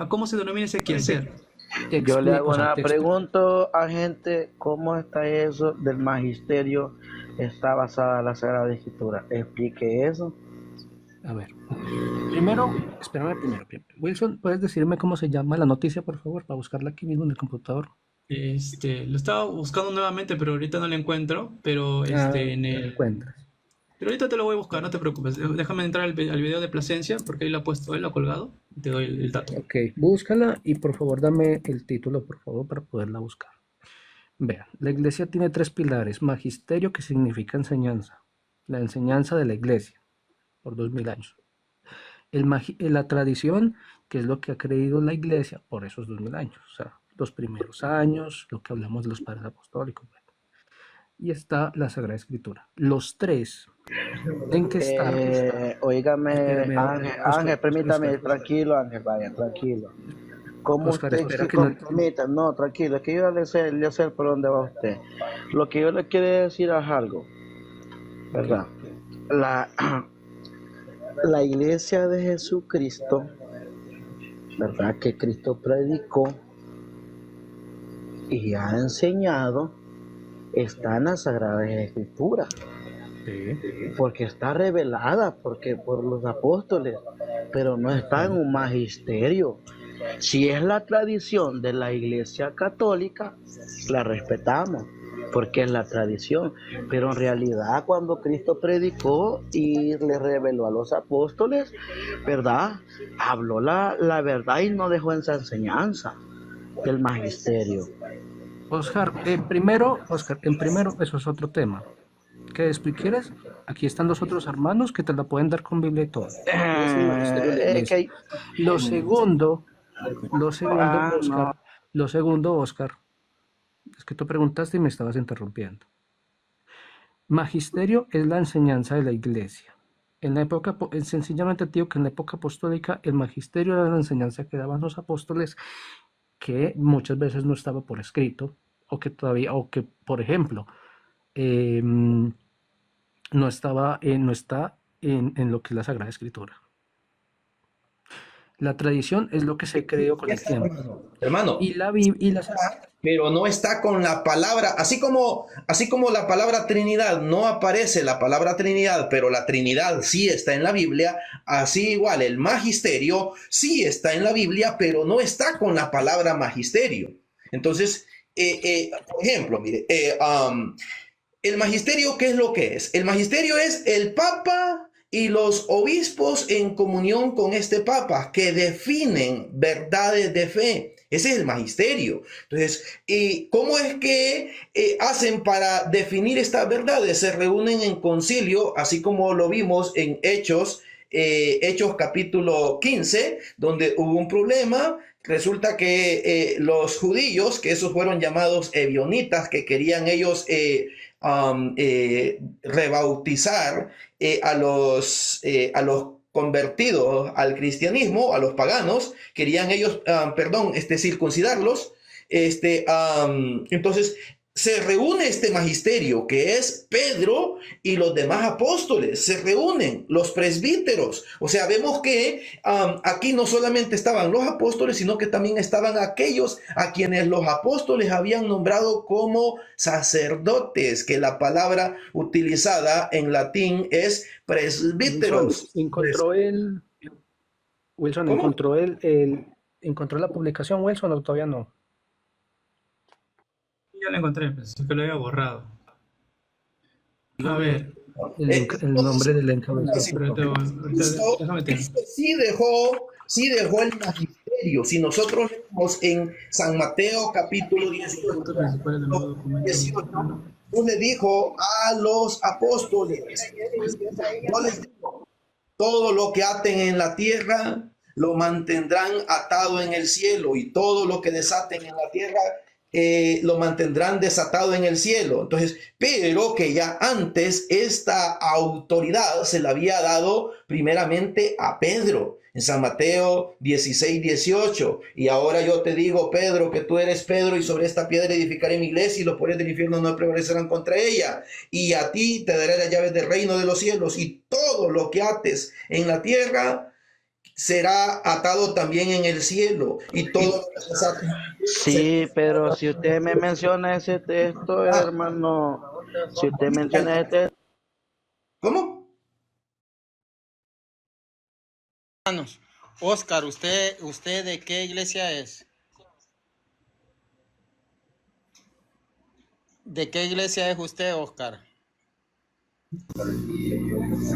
Speaker 2: ¿Cómo se denomina ese quehacer?
Speaker 6: Yo le hago una pregunta a gente, ¿cómo está eso del magisterio? Está basada en la Sagrada Escritura. Explique eso.
Speaker 3: A ver, espérame primero. Wilson, ¿puedes decirme cómo se llama la noticia, por favor, para buscarla aquí mismo en el computador?
Speaker 2: Lo estaba buscando nuevamente, pero ahorita no la encuentro. Pero
Speaker 3: encuentras.
Speaker 2: Pero ahorita te lo voy a buscar, no te preocupes. Déjame entrar al video de Plasencia, porque ahí lo ha puesto, él lo ha colgado. Te doy el dato.
Speaker 3: Ok, búscala y por favor dame el título, por favor, para poderla buscar. Vean, la iglesia tiene tres pilares. Magisterio, que significa enseñanza. La enseñanza de la iglesia, por 2000 años. La tradición, que es lo que ha creído la iglesia por esos 2000 años. O sea, los primeros años, lo que hablamos de los padres apostólicos. Y está la Sagrada Escritura. Los tres tienen que estar...
Speaker 6: Oígame, Ángel, permítame, tranquilo, Ángel, vaya, tranquilo. ¿Cómo
Speaker 3: Oscar,
Speaker 6: usted
Speaker 3: espera
Speaker 6: se
Speaker 3: que no...
Speaker 6: comprometa? No, tranquilo, es que yo le sé por dónde va usted. Lo que yo le quiero decir es algo, ¿verdad? La iglesia de Jesucristo, ¿verdad? Que Cristo predicó y ha enseñado, está en las Sagradas Escrituras.
Speaker 3: Sí.
Speaker 6: Porque está revelada por los apóstoles, pero no está en un magisterio. Si es la tradición de la Iglesia Católica, la respetamos, porque es la tradición. Pero en realidad cuando Cristo predicó y le reveló a los apóstoles, ¿verdad? Habló la verdad y no dejó esa enseñanza del magisterio.
Speaker 3: Oscar, en primero, eso es otro tema. ¿Qué quieres? Aquí están los otros hermanos que te la pueden dar con Biblia y todo. Es el magisterio de la iglesia. Lo segundo, Oscar, Oscar, es que tú preguntaste y me estabas interrumpiendo. Magisterio es la enseñanza de la iglesia. En la época, sencillamente digo que en la época apostólica el magisterio era la enseñanza que daban los apóstoles, que muchas veces no estaba por escrito, o que, por ejemplo, no está en lo que es la Sagrada Escritura. La tradición es lo que se creó con el tiempo.
Speaker 5: Hermano, pero no está con la palabra, así como la palabra Trinidad, no aparece la palabra Trinidad, pero la Trinidad sí está en la Biblia, así igual el magisterio sí está en la Biblia, pero no está con la palabra magisterio. Entonces, por ejemplo, mire, el magisterio, ¿qué es lo que es? El magisterio es el Papa y los obispos en comunión con este Papa que definen verdades de fe. Ese es el magisterio. Entonces, ¿cómo es que hacen para definir estas verdades? Se reúnen en concilio, así como lo vimos en Hechos capítulo 15, donde hubo un problema. Resulta que los judíos, que esos fueron llamados ebionitas, que querían ellos rebautizar a los convertidos al cristianismo, a los paganos, querían ellos, circuncidarlos. Entonces se reúne este magisterio que es Pedro y los demás apóstoles, se reúnen los presbíteros. O sea, vemos que aquí no solamente estaban los apóstoles, sino que también estaban aquellos a quienes los apóstoles habían nombrado como sacerdotes, que la palabra utilizada en latín es presbíteros.
Speaker 3: Wilson, ¿encontró la publicación, Wilson, o todavía no?
Speaker 2: Ya lo encontré, pensé que lo había borrado. A ver.
Speaker 3: El nombre del encabezado.
Speaker 5: Sí dejó el magisterio. Si nosotros leemos en San Mateo capítulo 18, le dijo a los apóstoles, yo les digo, todo lo que aten en la tierra lo mantendrán atado en el cielo, y todo lo que desaten en la tierra lo mantendrán desatado en el cielo. Entonces, pero que ya antes esta autoridad se la había dado primeramente a Pedro en San Mateo 16:18. Y ahora yo te digo, Pedro, que tú eres Pedro, y sobre esta piedra edificaré mi iglesia, y los poderes del infierno no prevalecerán contra ella. Y a ti te daré las llaves del reino de los cielos, y todo lo que ates en la tierra será atado también en el cielo, y todo.
Speaker 6: Sí, pero si usted me menciona ese texto, hermano, si usted menciona ese texto.
Speaker 5: ¿Cómo?
Speaker 1: Hermanos, Oscar, ¿usted de qué iglesia es? ¿De qué iglesia es usted, Oscar?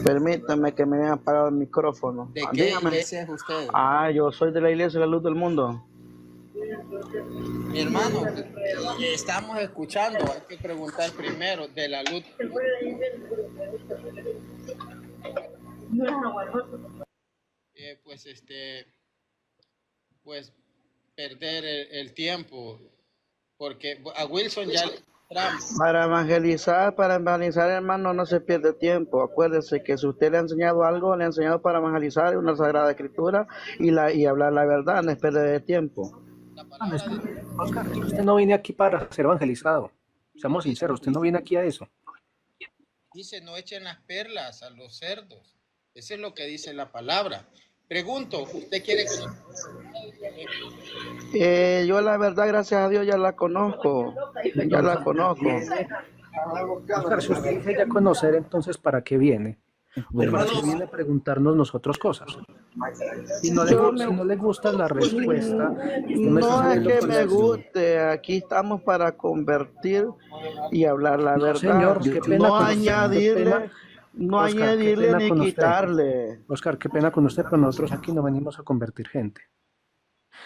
Speaker 6: Permítame que me hayan apagado el micrófono.
Speaker 1: ¿De qué iglesia es usted?
Speaker 6: Yo soy de la Iglesia de la Luz del Mundo.
Speaker 1: Mi hermano, estamos escuchando, hay que preguntar primero de la luz. Pues perder el tiempo, porque a Wilson ya
Speaker 6: para evangelizar, hermano, no se pierde tiempo. Acuérdese que si usted le ha enseñado algo, le ha enseñado para evangelizar una Sagrada Escritura y hablar la verdad, no es perder tiempo.
Speaker 3: Oscar, usted no viene aquí para ser evangelizado. Seamos sinceros, usted no viene aquí a eso.
Speaker 1: Dice, no echen las perlas a los cerdos. Eso es lo que dice la palabra. Pregunto, ¿usted quiere
Speaker 6: que yo la verdad, gracias a Dios, ya la conozco.
Speaker 3: Oscar, si usted dice ya conocer, entonces ¿para qué viene?
Speaker 5: Hermano,
Speaker 3: viene a preguntarnos nosotros cosas. Si no le gusta la respuesta,
Speaker 6: no es que me guste, aquí estamos para convertir y hablar la verdad.
Speaker 3: Señor, qué pena
Speaker 6: no
Speaker 3: con
Speaker 6: añadirle,
Speaker 3: usted,
Speaker 6: no
Speaker 3: Oscar,
Speaker 6: añadirle ni quitarle.
Speaker 3: Oscar, qué pena con usted, pero nosotros aquí no venimos a convertir gente.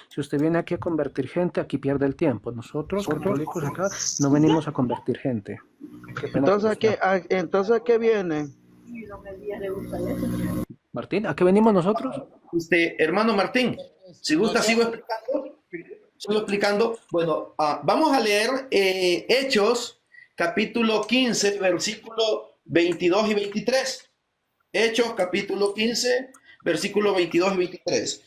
Speaker 3: Si usted viene aquí a convertir gente, aquí pierde el tiempo. Nosotros, católicos acá, no venimos a convertir gente.
Speaker 6: Entonces, ¿a qué viene?
Speaker 3: Martín, ¿a qué venimos nosotros?
Speaker 5: Hermano Martín, si gusta sigo explicando. Bueno, vamos a leer Hechos, capítulo 15, versículo 22 y 23. Hechos, capítulo 15, versículo 22 y 23.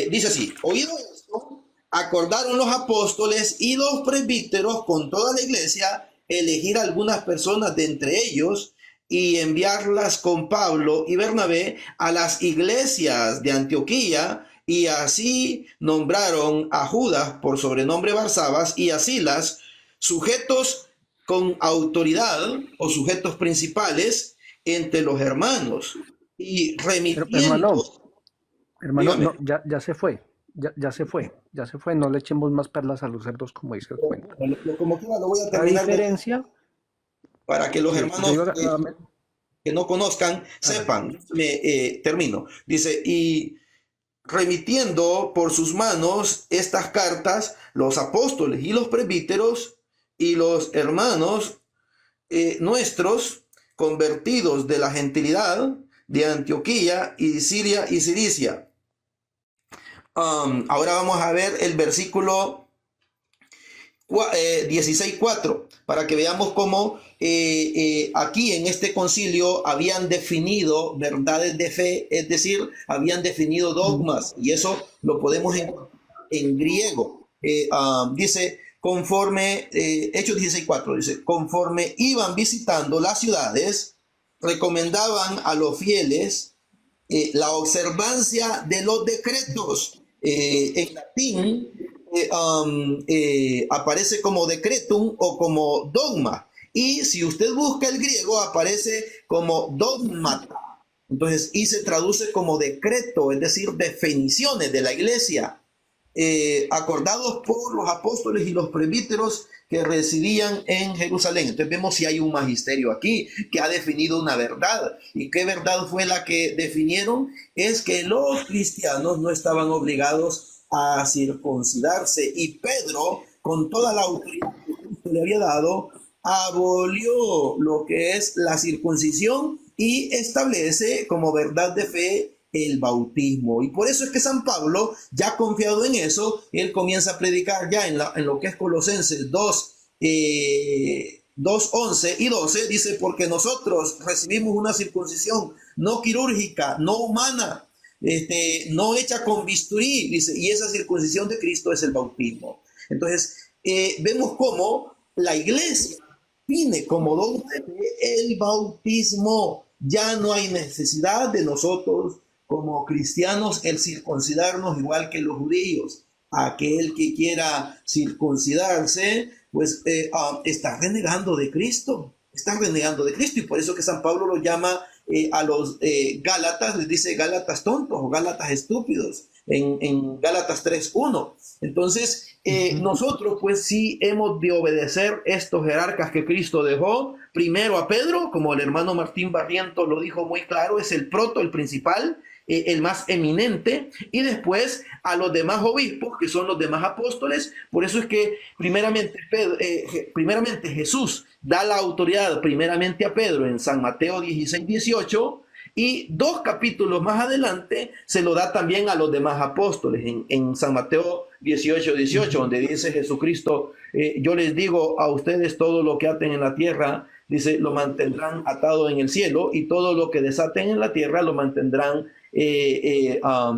Speaker 5: Dice así: oído esto, acordaron los apóstoles y los presbíteros con toda la iglesia elegir algunas personas de entre ellos y enviarlas con Pablo y Bernabé a las iglesias de Antioquía, y así nombraron a Judas por sobrenombre Barsabas y a Silas, sujetos con autoridad o sujetos principales entre los hermanos, y remitiendo...
Speaker 3: Hermano, no, ya se fue. Ya se fue, no le echemos más perlas a los cerdos, como dice el cuento.
Speaker 5: Como quiera, lo voy a
Speaker 3: La
Speaker 5: terminar
Speaker 3: diferencia,
Speaker 5: para que los hermanos que no conozcan sepan. Termino. Dice: y remitiendo por sus manos estas cartas, los apóstoles y los presbíteros y los hermanos nuestros convertidos de la gentilidad de Antioquía y Siria y Cilicia. Ahora vamos a ver el versículo 16:4, para que veamos cómo aquí en este concilio habían definido verdades de fe, es decir, habían definido dogmas, y eso lo podemos encontrar en griego. Dice, conforme, Hechos 16:4, dice, conforme iban visitando las ciudades, recomendaban a los fieles la observancia de los decretos. En latín aparece como decretum o como dogma, y si usted busca el griego aparece como dogmata. Entonces, y se traduce como decreto, es decir, definiciones de la iglesia, acordados por los apóstoles y los presbíteros que residían en Jerusalén. Entonces vemos si hay un magisterio aquí que ha definido una verdad. ¿Y qué verdad fue la que definieron? Es que los cristianos no estaban obligados a circuncidarse, y Pedro, con toda la autoridad que Cristo le había dado, abolió lo que es la circuncisión y establece como verdad de fe el bautismo. Y por eso es que San Pablo, ya confiado en eso, él comienza a predicar ya en lo que es Colosenses 2, 11 y 12, dice, porque nosotros recibimos una circuncisión no quirúrgica, no humana, no hecha con bisturí, dice, y esa circuncisión de Cristo es el bautismo. Entonces, vemos cómo la iglesia define como don el bautismo. Ya no hay necesidad de nosotros como cristianos el circuncidarnos igual que los judíos. Aquel que quiera circuncidarse, pues está renegando de Cristo, y por eso que San Pablo lo llama a los Gálatas, les dice Gálatas tontos o Gálatas estúpidos en Gálatas 3:1. Entonces, nosotros pues sí hemos de obedecer estos jerarcas que Cristo dejó. Primero a Pedro, como el hermano Martín Barrientos lo dijo muy claro, es el principal, el más eminente, y después a los demás obispos, que son los demás apóstoles. Por eso es que primeramente Jesús da la autoridad primeramente a Pedro en San Mateo 16:18, y 2 capítulos más adelante se lo da también a los demás apóstoles en San Mateo 18:18, donde dice Jesucristo, yo les digo a ustedes, todo lo que aten en la tierra, dice, lo mantendrán atado en el cielo, y todo lo que desaten en la tierra lo mantendrán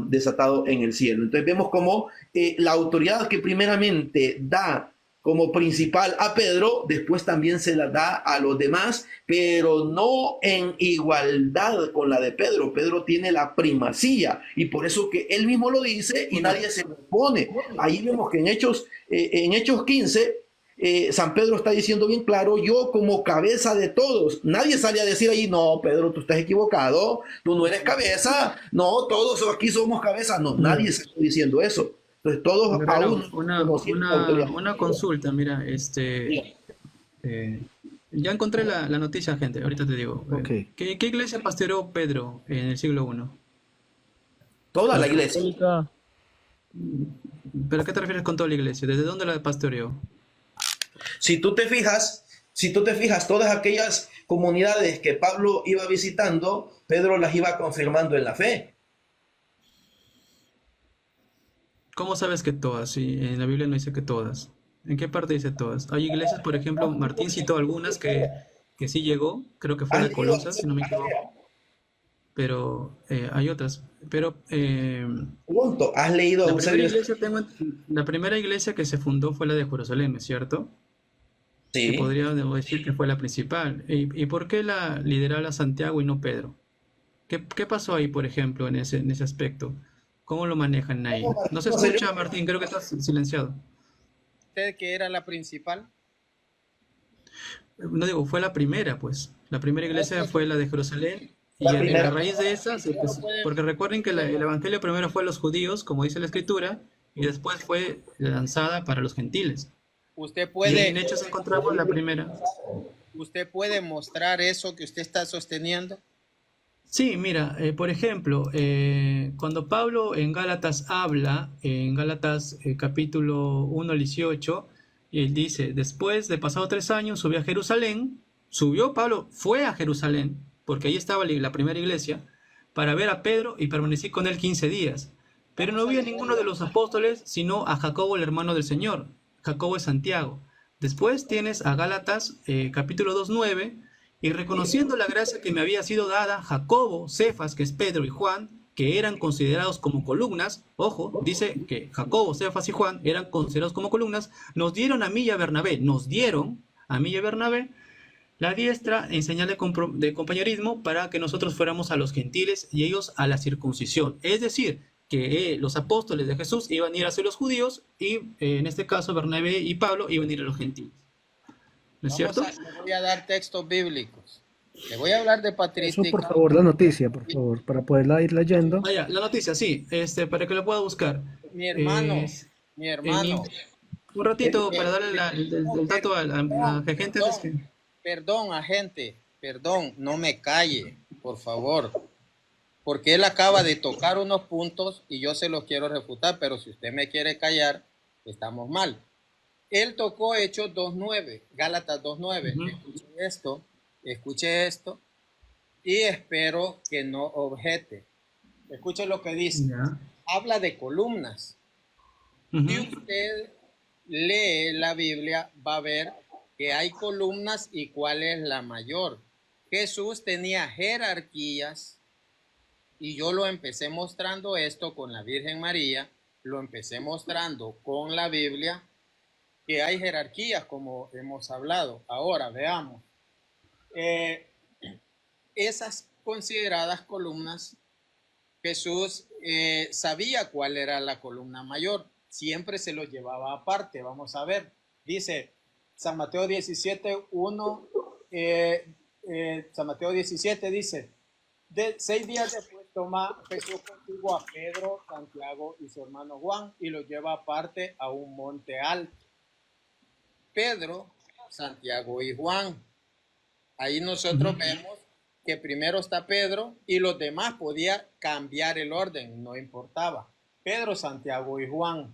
Speaker 5: desatado en el cielo. Entonces vemos como la autoridad que primeramente da como principal a Pedro, después también se la da a los demás, pero no en igualdad con la de Pedro. Pedro tiene la primacía, y por eso que él mismo lo dice y nadie se lo opone. Ahí vemos que en Hechos 15, San Pedro está diciendo bien claro, yo como cabeza de todos, nadie sale a decir ahí, no, Pedro, tú estás equivocado, tú no eres cabeza, no, todos aquí somos cabeza, no, nadie está diciendo eso. Entonces todos
Speaker 2: Guerrero,
Speaker 5: aún
Speaker 2: una consulta, mira, ya encontré la noticia, gente, ahorita te digo.
Speaker 3: Ok.
Speaker 2: ¿Qué iglesia pastoreó Pedro en el siglo I?
Speaker 5: toda la iglesia.
Speaker 4: Católica,
Speaker 2: ¿Pero a qué te refieres con toda la iglesia? ¿Desde dónde la pastoreó?
Speaker 5: Si tú te fijas, todas aquellas comunidades que Pablo iba visitando, Pedro las iba confirmando en la fe.
Speaker 2: ¿Cómo sabes que todas? Si en la Biblia no dice que todas. ¿En qué parte dice todas? Hay iglesias, por ejemplo, Martín citó algunas que sí llegó, creo que fue de Colosas, si no me equivoco. Pero hay otras. Pero
Speaker 5: Punto. ¿Has leído
Speaker 2: la primera iglesia que se fundó fue la de Jerusalén, ¿es cierto? Que
Speaker 5: Sí.
Speaker 2: podríamos decir que fue la principal. ¿Y por qué la lideraba Santiago y no Pedro? ¿Qué pasó ahí, por ejemplo, en ese aspecto? ¿Cómo lo manejan ahí? No se escucha, Martín, creo que estás silenciado.
Speaker 1: ¿Usted que era la principal?
Speaker 2: No digo, fue la primera, pues. La primera iglesia fue la de Jerusalén. Y
Speaker 5: La primera.
Speaker 2: a raíz de esa, porque recuerden que el evangelio primero fue a los judíos, como dice la escritura, y después fue lanzada para los gentiles.
Speaker 1: Usted
Speaker 2: Y en Hechos encontramos la primera.
Speaker 1: ¿Usted puede mostrar eso que usted está sosteniendo?
Speaker 2: Sí, mira, por ejemplo, cuando Pablo en Gálatas habla, en Gálatas capítulo 1, 18, él dice, después de pasado 3 años, subió a Jerusalén, Pablo, fue a Jerusalén, porque ahí estaba la primera iglesia, para ver a Pedro y permanecí con él 15 días. Pero no vi a ninguno de los apóstoles, sino a Jacobo, el hermano del Señor, Jacobo de Santiago. Después tienes a Gálatas capítulo 2, 9, y reconociendo la gracia que me había sido dada, Jacobo, Cefas, que es Pedro y Juan, que eran considerados como columnas, ojo, dice que Jacobo, Cefas y Juan eran considerados como columnas, nos dieron a mí y a Bernabé, la diestra en señal de compañerismo para que nosotros fuéramos a los gentiles y ellos a la circuncisión. Es decir, que los apóstoles de Jesús iban a ir hacia los judíos y en este caso Bernabé y Pablo iban a ir a los gentiles. ¿No es cierto?
Speaker 1: Le voy a dar textos bíblicos. Le voy a hablar de patrística.
Speaker 3: Eso, por favor, la noticia, por favor, para poderla ir leyendo.
Speaker 2: La noticia, sí, para que lo pueda buscar.
Speaker 1: Mi hermano,
Speaker 2: un ratito para darle el dato a la gente.
Speaker 1: Perdón, agente, perdón, no me calle, por favor. Porque él acaba de tocar unos puntos y yo se los quiero refutar, pero si usted me quiere callar, estamos mal. Él tocó Hechos 2.9, Gálatas 2.9. Escuche esto y espero que no objete. Escuche lo que dice. Habla de columnas. Si usted lee la Biblia, va a ver que hay columnas y cuál es la mayor. Jesús tenía jerarquías y yo lo empecé mostrando esto con la Virgen María, lo empecé mostrando con la Biblia, que hay jerarquías como hemos hablado. Ahora veamos. Esas consideradas columnas, Jesús sabía cuál era la columna mayor, siempre se lo llevaba aparte. Vamos a ver, dice San Mateo 17:1, San Mateo 17 dice, 6 días después toma Jesús contigo a Pedro, Santiago y su hermano Juan y los lleva aparte a un monte alto. Pedro, Santiago y Juan. Ahí nosotros vemos que primero está Pedro y los demás podía cambiar el orden, no importaba. Pedro, Santiago y Juan.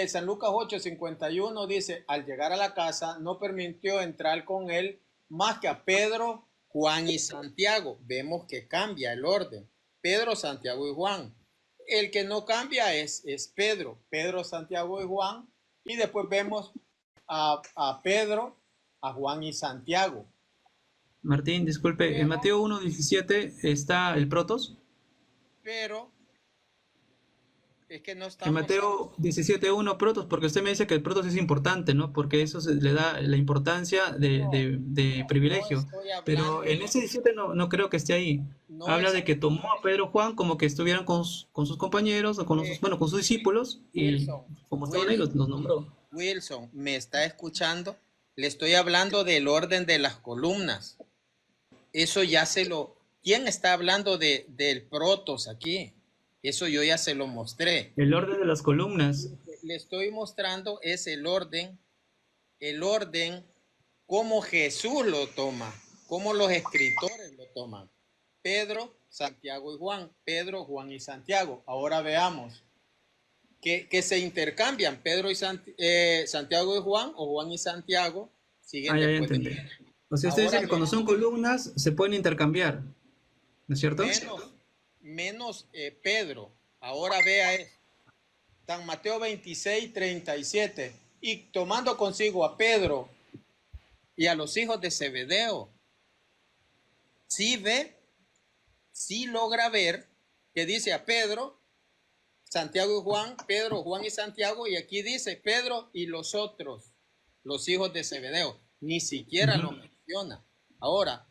Speaker 1: San Lucas 8:51 dice, al llegar a la casa no permitió entrar con él más que a Pedro, Juan y Santiago. Vemos que cambia el orden. Pedro, Santiago y Juan. El que no cambia es Pedro, Santiago y Juan. Y después vemos a Pedro, a Juan y Santiago.
Speaker 2: Martín, disculpe, en Mateo 1:17 está el protos.
Speaker 1: Pero es que no está.
Speaker 2: En Mateo 17:1 protos, porque usted me dice que el protos es importante, ¿no? Porque eso le da la importancia de privilegio. Pero en ese 17 no creo que esté ahí. Habla de que tomó a Pedro, Juan como que estuvieran con sus compañeros o con sus discípulos y como estaban ahí los nombró.
Speaker 1: Wilson, ¿me está escuchando? Le estoy hablando del orden de las columnas. Eso ya se lo... ¿Quién está hablando del protos aquí? Eso yo ya se lo mostré.
Speaker 2: El orden de las columnas.
Speaker 1: Le estoy mostrando es el orden como Jesús lo toma, como los escritores lo toman. Pedro, Santiago y Juan. Pedro, Juan y Santiago. Ahora veamos que se intercambian Pedro y Santiago y Juan, o Juan y Santiago. Siguen después
Speaker 2: entendí. O sea, usted dice que cuando son columnas se pueden intercambiar, ¿no es cierto?
Speaker 1: Menos Pedro. Ahora vea esto. San Mateo 26, 37. Y tomando consigo a Pedro y a los hijos de Zebedeo. Sí ve, sí logra ver que dice a Pedro, Santiago y Juan, Pedro, Juan y Santiago, y aquí dice Pedro y los otros, los hijos de Zebedeo. Ni siquiera lo menciona. Ahora,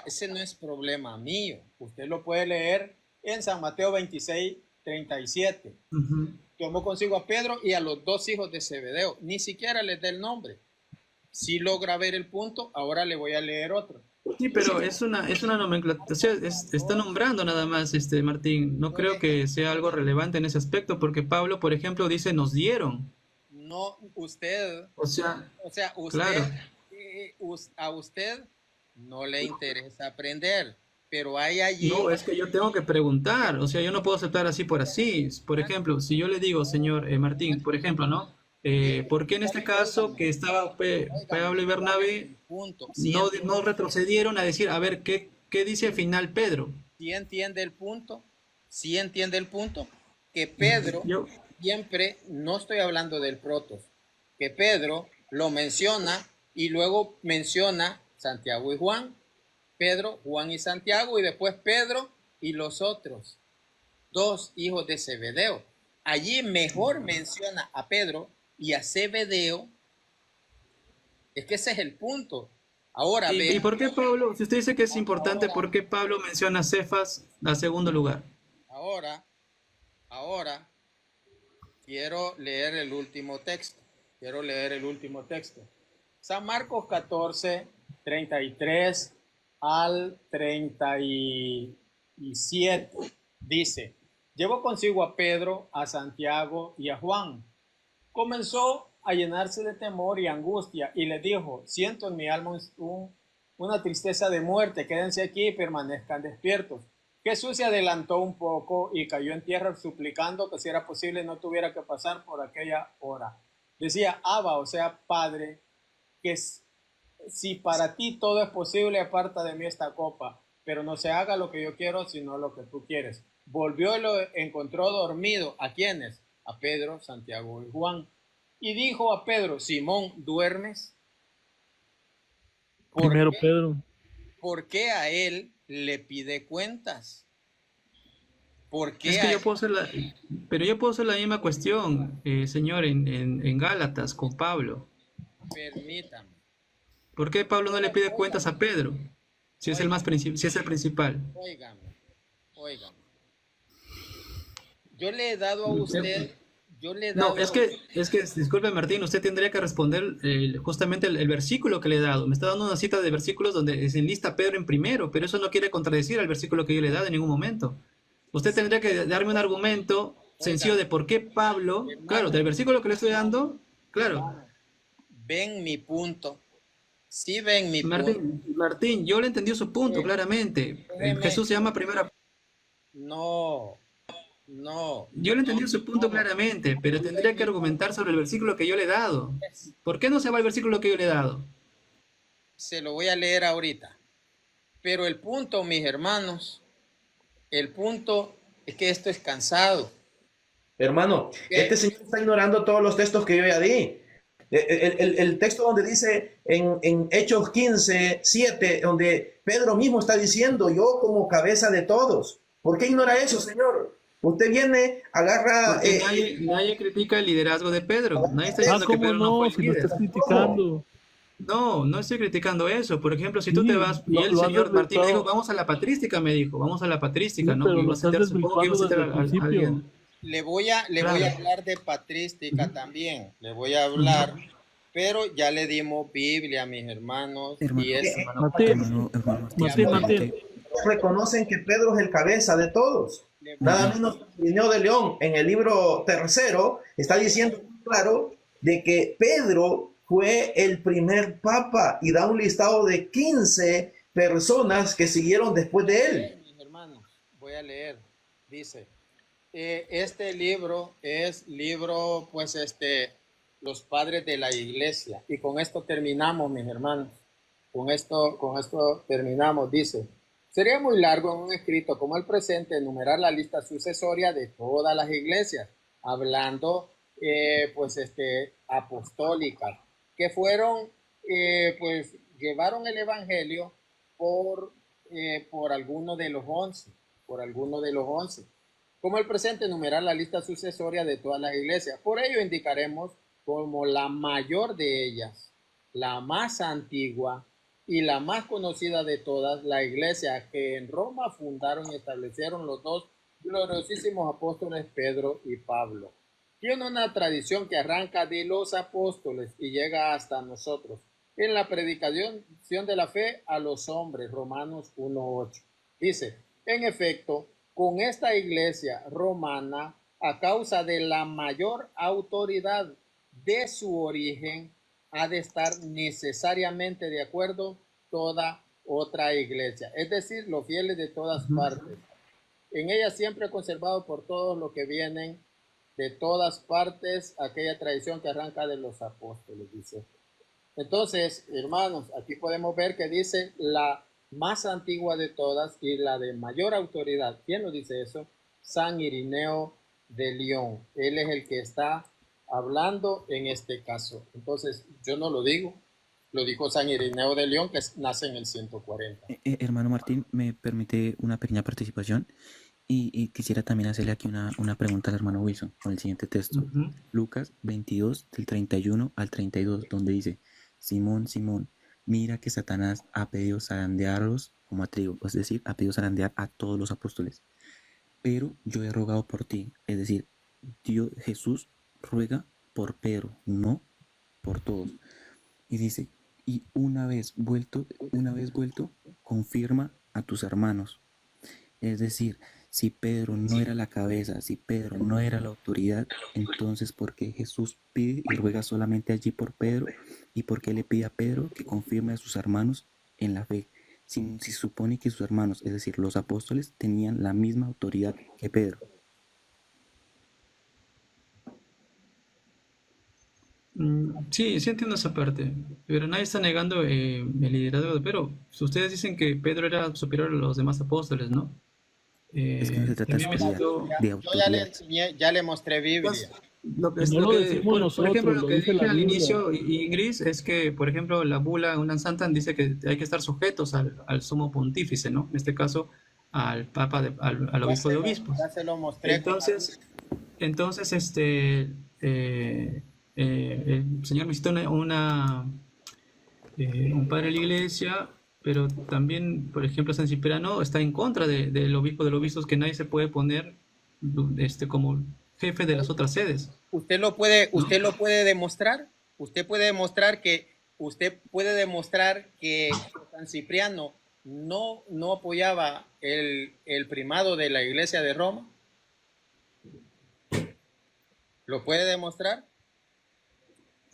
Speaker 1: ese no es problema mío. Usted lo puede leer en San Mateo 26, 37. Tomó consigo a Pedro y a los dos hijos de Zebedeo. Ni siquiera les da el nombre. Si logra ver el punto, ahora le voy a leer otro.
Speaker 2: Sí, pero es una nomenclatura, o sea, está nombrando nada más, Martín. No creo que sea algo relevante en ese aspecto, porque Pablo, por ejemplo, dice nos dieron.
Speaker 1: No, usted, usted,
Speaker 2: claro.
Speaker 1: A usted no le interesa aprender, pero hay allí...
Speaker 2: No, es que yo tengo que preguntar, o sea, yo no puedo aceptar así por así. Por ejemplo, si yo le digo, señor Martín, por ejemplo, ¿no? ¿Por qué en este caso que estaba Pablo y Bernabé no retrocedieron a decir, a ver, ¿qué dice al final Pedro?
Speaker 1: ¿Sí entiende el punto? ¿Sí entiende el punto? Que Pedro, siempre, no estoy hablando del protos, que Pedro lo menciona y luego menciona Santiago y Juan, Pedro, Juan y Santiago, y después Pedro y los otros, dos hijos de Zebedeo. Allí mejor menciona a Pedro y a Zebedeo. Es que ese es el punto. Ahora
Speaker 2: ¿Y por qué Pablo, si usted dice que es importante, por qué Pablo menciona a Cefas a segundo lugar?
Speaker 1: Ahora, quiero leer el último texto. San Marcos 14, 33 al 37. Dice, llevó consigo a Pedro, a Santiago y a Juan. Comenzó a llenarse de temor y angustia y le dijo, siento en mi alma una tristeza de muerte, quédense aquí y permanezcan despiertos. Jesús se adelantó un poco y cayó en tierra suplicando que si era posible no tuviera que pasar por aquella hora. Decía, Abba, o sea, Padre, que si para ti todo es posible, aparta de mí esta copa, pero no se haga lo que yo quiero, sino lo que tú quieres. Volvió y lo encontró dormido. ¿A quiénes? A Pedro, Santiago y Juan. Y dijo a Pedro, Simón, ¿duermes?
Speaker 4: Pedro.
Speaker 1: ¿Por qué a él le pide cuentas? ¿Por qué?
Speaker 2: Es que yo puedo hacer la misma cuestión, señor, en Gálatas con Pablo.
Speaker 1: Permítame.
Speaker 2: ¿Por qué Pablo no le pide cuentas a Pedro? Si es el principal.
Speaker 1: Óigame. Yo le he dado a usted...
Speaker 2: No, es que, disculpe Martín, usted tendría que responder justamente el versículo que le he dado. Me está dando una cita de versículos donde se enlista Pedro en primero, pero eso no quiere contradecir al versículo que yo le he dado en ningún momento. Usted tendría que darme un argumento sencillo de por qué Pablo, claro, del versículo que le estoy dando, claro.
Speaker 1: Ven mi punto. Sí, ven mi punto.
Speaker 2: Martín, yo le entendí su punto claramente. Jesús se llama primera.
Speaker 1: No.
Speaker 2: Yo le entendí su punto claramente, pero tendría que argumentar sobre el versículo que yo le he dado. ¿Por qué no se va el versículo que yo le he dado?
Speaker 1: Se lo voy a leer ahorita. Pero el punto, mis hermanos, el punto es que esto es cansado.
Speaker 5: Hermano, este señor está ignorando todos los textos que yo ya di. El texto donde dice en Hechos 15, 7, donde Pedro mismo está diciendo, yo como cabeza de todos. ¿Por qué ignora eso, señor? Usted viene, agarra...
Speaker 2: Nadie critica el liderazgo de Pedro. Nadie está diciendo que Pedro no fue el líder.
Speaker 4: Lo estás criticando.
Speaker 2: No estoy criticando eso. Por ejemplo, si tú te vas... Y el señor Martín me dijo, vamos a la patrística, me dijo. Vamos a la patrística, ¿no?
Speaker 4: Pero lo estás desvirtuando desde el principio.
Speaker 1: le voy a hablar de patrística también, le voy a hablar, pero ya le dimos Biblia, mis hermanos, y es...
Speaker 4: Martín.
Speaker 5: Reconocen que Pedro es el cabeza de todos. Nada menos Irineo de León en el libro tercero está diciendo claro de que Pedro fue el primer papa y da un listado de 15 personas que siguieron después de él.
Speaker 1: Mis hermanos, voy a leer, dice, este libro es libro, pues los padres de la iglesia, y con esto terminamos, mis hermanos, con esto terminamos, dice, sería muy largo en un escrito como el presente enumerar la lista sucesoria de todas las iglesias, hablando apostólicas, que fueron, pues llevaron el evangelio por alguno de los 11, como el presente enumerar la lista sucesoria de todas las iglesias. Por ello indicaremos como la mayor de ellas, la más antigua y la más conocida de todas, la iglesia que en Roma fundaron y establecieron los dos gloriosísimos apóstoles Pedro y Pablo. Tiene una tradición que arranca de los apóstoles y llega hasta nosotros en la predicación de la fe a los hombres, Romanos 1:8. Dice, en efecto, con esta iglesia romana, a causa de la mayor autoridad de su origen, ha de estar necesariamente de acuerdo toda otra iglesia, es decir, los fieles de todas partes. En ella siempre he conservado por todos los que vienen de todas partes aquella tradición que arranca de los apóstoles, dice. Entonces, hermanos, aquí podemos ver que dice la más antigua de todas y la de mayor autoridad. ¿Quién nos dice eso? San Irineo de León. Él es el que está hablando en este caso. Entonces, yo no lo digo, lo dijo San Irineo de León, que nace en el 140.
Speaker 7: Hermano Martín, ¿me permite una pequeña participación? Y quisiera también hacerle aquí una pregunta al hermano Wilson con el siguiente texto. Lucas 22, del 31 al 32, donde dice, Simón, Simón, mira que Satanás ha pedido zarandearlos como a trigo, es decir, ha pedido zarandear a todos los apóstoles. Pero yo he rogado por ti, es decir, Jesús ruega por Pedro, no por todos. Y dice, y una vez vuelto, confirma a tus hermanos. Es decir, si Pedro no era la cabeza, si Pedro no era la autoridad, entonces ¿por qué Jesús pide y ruega solamente allí por Pedro? ¿Y por qué le pide a Pedro que confirme a sus hermanos en la fe? Si supone que sus hermanos, es decir, los apóstoles, tenían la misma autoridad que Pedro.
Speaker 2: Sí, sí entiendo esa parte, pero nadie está negando el liderazgo de Pedro. Ustedes dicen que Pedro era superior a los demás apóstoles, ¿no?
Speaker 7: Es que no se trata de autoridad.
Speaker 1: Ya le mostré Biblia.
Speaker 2: Por ejemplo, lo que dije al inicio, Ingrid, es que, por ejemplo, la bula Unam Santam dice que hay que estar sujetos al sumo pontífice, ¿no? En este caso, al papa, al obispo de obispos.
Speaker 1: Ya se lo mostré.
Speaker 2: Entonces el Señor visitó un padre de la iglesia, pero también, por ejemplo, San Cipriano está en contra del obispo de los obispos, que nadie se puede poner como jefe de las otras sedes.
Speaker 1: ¿Usted lo puede demostrar? ¿Usted puede demostrar que San Cipriano no apoyaba el primado de la Iglesia de Roma? ¿Lo puede demostrar?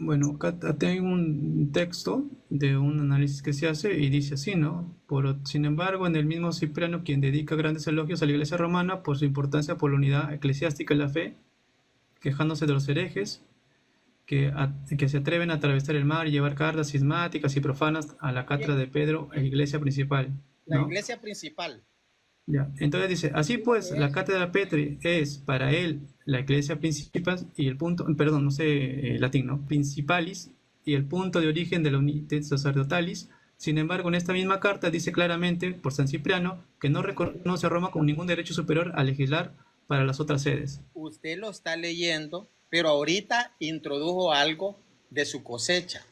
Speaker 2: Bueno, acá tengo un texto de un análisis que se hace y dice así, ¿no? Sin embargo, en el mismo Cipriano, quien dedica grandes elogios a la Iglesia romana por su importancia por la unidad eclesiástica y la fe, quejándose de los herejes que se atreven a atravesar el mar y llevar cartas cismáticas y profanas a la cátedra de Pedro, la iglesia principal, ¿no?
Speaker 1: La iglesia principal.
Speaker 2: Ya. Entonces dice, así pues, la cátedra Petri es para él la iglesia principal y el punto, perdón, no sé latín, ¿no? Principalis y el punto de origen de la unidad sacerdotalis. Sin embargo, en esta misma carta dice claramente, por San Cipriano, que no reconoce a Roma con ningún derecho superior a legislar para las otras sedes.
Speaker 1: Usted lo está leyendo, pero ahorita introdujo algo de su cosecha.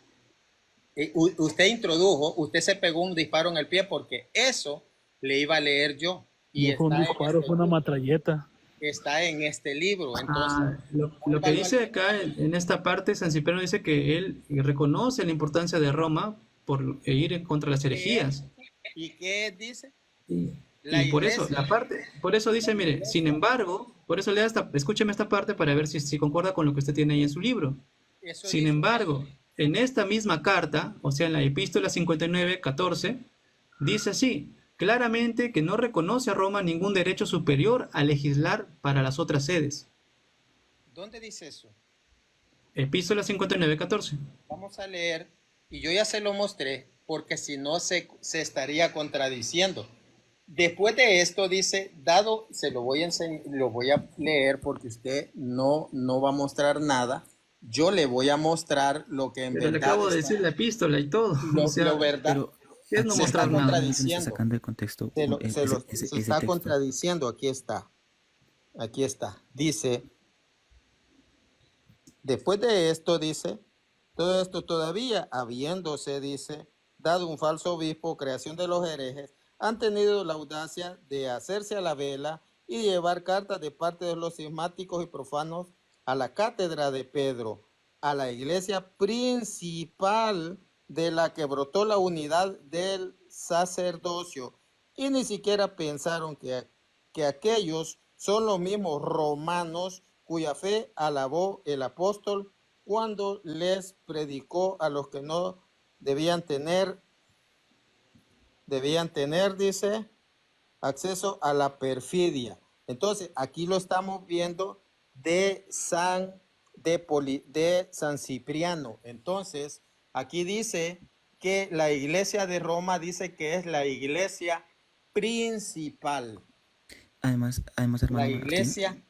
Speaker 1: Usted se pegó un disparo en el pie porque eso le iba a leer yo.
Speaker 4: Y no fue un disparo, fue una matralleta.
Speaker 1: está en este libro. Entonces,
Speaker 2: Lo que dice acá en esta parte, San Cipriano dice que él reconoce la importancia de Roma por ir en contra de las herejías.
Speaker 1: ¿Y qué dice?
Speaker 2: Y por eso dice, mire, sin embargo, por eso escúcheme esta parte para ver si concuerda con lo que usted tiene ahí en su libro. Sin embargo, en esta misma carta, o sea, en la epístola 59:14, dice así, claramente que no reconoce a Roma ningún derecho superior a legislar para las otras sedes.
Speaker 1: ¿Dónde dice eso?
Speaker 2: Epístola 59:14.
Speaker 1: Vamos a leer, y yo ya se lo mostré, porque si no se estaría contradiciendo. Después de esto dice, se lo voy a leer porque usted no va a mostrar nada. Yo le voy a mostrar lo que en
Speaker 2: verdad.
Speaker 1: Le
Speaker 2: acabo de decir la epístola y todo.
Speaker 1: Lo verdad.
Speaker 2: Es no mostrar nada.
Speaker 7: Se sacando el contexto.
Speaker 1: Se está contradiciendo. Aquí está. Dice, después de esto dice, todo esto todavía habiéndose, dice, dado un falso obispo, creación de los herejes, han tenido la audacia de hacerse a la vela y llevar cartas de parte de los cismáticos y profanos a la cátedra de Pedro, a la iglesia principal de la que brotó la unidad del sacerdocio, y ni siquiera pensaron que aquellos son los mismos romanos cuya fe alabó el apóstol cuando les predicó a los que no debían tener, dice, acceso a la perfidia. Entonces, aquí lo estamos viendo de San Cipriano. Entonces, aquí dice que la iglesia de Roma dice que es la iglesia principal.
Speaker 7: Además, hermano
Speaker 1: la iglesia Martín.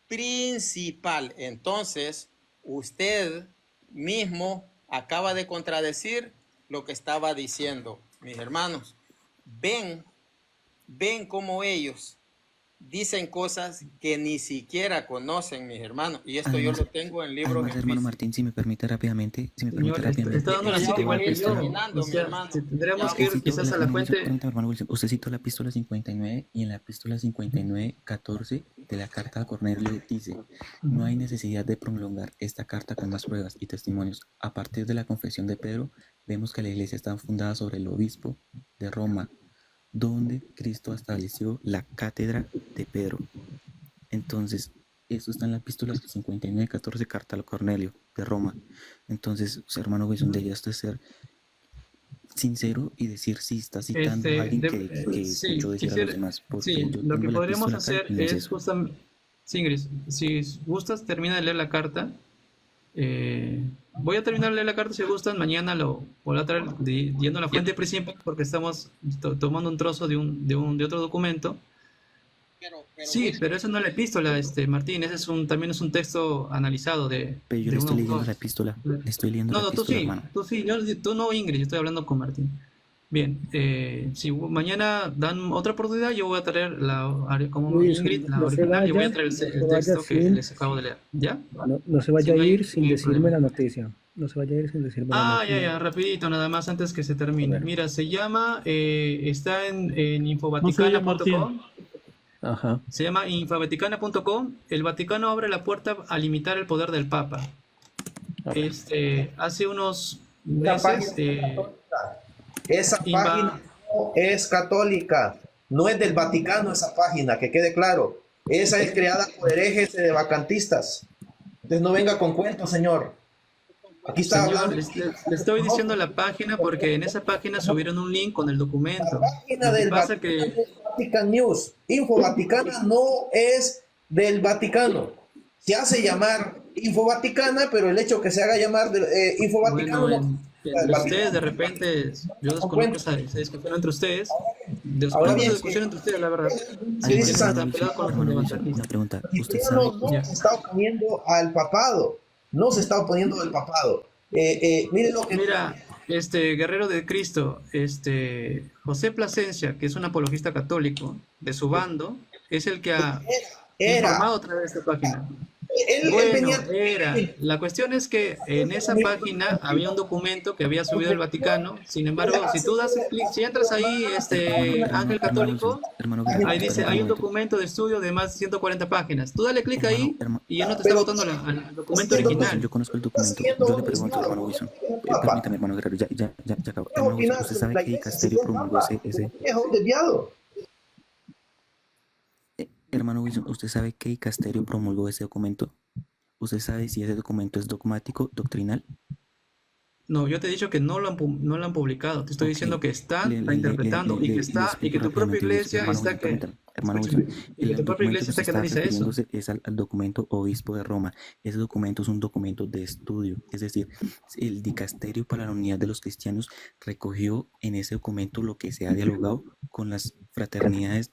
Speaker 1: Principal. Entonces, usted mismo acaba de contradecir lo que estaba diciendo, mis hermanos. Ven cómo ellos dicen cosas que ni siquiera conocen, mis hermanos. Y esto además, yo lo tengo en libros.
Speaker 7: Además, hermano Martín, si me permite rápidamente.
Speaker 2: Está dando la cita igual que yo. Tendríamos que ir quizás a la fuente.
Speaker 7: Hermano Wilson, usted citó la epístola 59 y en la epístola 59:14 de la carta a Cornelio dice, no hay necesidad de prolongar esta carta con más pruebas y testimonios. A partir de la confesión de Pedro, vemos que la iglesia está fundada sobre el obispo de Roma, donde Cristo estableció la cátedra de Pedro. Entonces, eso está en la epístola 59:14, carta a Cornelio de Roma. Entonces, hermano Wilson, debería usted ser sincero y decir si está citando a alguien que escuchó decir a los demás.
Speaker 2: Sí, lo que podríamos hacer es justamente, Ingrid, si gustas, termina de leer la carta. Voy a terminar de leer la carta si gustan. Mañana lo voy a traer yendo a la fuente principal porque estamos tomando un trozo de otro documento. Pero eso no es la epístola, Martín. Ese también es un texto analizado
Speaker 7: Pero yo le estoy leyendo la epístola. Le estoy leyendo la epístola, hermano.
Speaker 2: Tú no, Ingrid. Yo estoy hablando con Martín. Bien, si mañana dan otra oportunidad, yo voy a traer como Ingrid, la original, y voy a traer el texto que les acabo de leer. ¿Ya?
Speaker 3: No se vaya a ir sin decirme la noticia. No se vaya a ir sin decirme la noticia.
Speaker 2: Ya, rapidito, nada más antes que se termine. Mira, se llama, está en infovaticana.com.
Speaker 3: Ajá.
Speaker 2: Se llama infovaticana.com. El Vaticano abre la puerta a limitar el poder del Papa. Hace unos meses...
Speaker 5: Esa página no es católica, no es del Vaticano esa página, que quede claro. Esa es creada por herejes de vacantistas. Entonces no venga con cuentos, señor. Aquí está hablando.
Speaker 2: Le estoy diciendo la página porque en esa página subieron un link con el documento.
Speaker 5: La página del Vatican News, Info Vaticana, no es del Vaticano. Se hace llamar Info Vaticana, pero el hecho que se haga llamar Info Vaticano
Speaker 2: ustedes de repente, yo desconozco esa discusión entre ustedes. Desconozco esa discusión entre ustedes, la verdad.
Speaker 7: Una pregunta. ¿Usted
Speaker 5: sabe? No se está oponiendo al papado. No se está oponiendo al papado. Miren lo que...
Speaker 2: Mira, Guerrero de Cristo, José Plasencia, que es un apologista católico de su bando, es el que ha informado a través de esta página. Bueno, la cuestión es que en esa página había un documento que había subido el Vaticano. Sin embargo, si tú das clic, si entras ahí, Ángel Católico, ahí dice, hay un documento de estudio de más de 140 páginas. Tú dale clic ahí y ya no te está botando al documento original.
Speaker 7: Yo conozco el documento. Yo le pregunto, hermano Wilson. Permítame, hermano Guerrero, ya acabo. Hermano Wilson, ¿usted sabe qué dicasterio promulgó ese? Hermano Wilson, ¿usted sabe qué dicasterio promulgó ese documento? ¿Usted sabe si ese documento es dogmático, doctrinal?
Speaker 2: No, yo te he dicho que no lo han publicado. Te estoy diciendo que está interpretando y que tu propia iglesia está que...
Speaker 7: Hermano Wilson,
Speaker 2: y que tu propia iglesia está que analiza eso.
Speaker 7: Es al documento Obispo de Roma. Ese documento es un documento de estudio. Es decir, el Dicasterio para la Unidad de los Cristianos recogió en ese documento lo que se ha dialogado con las fraternidades,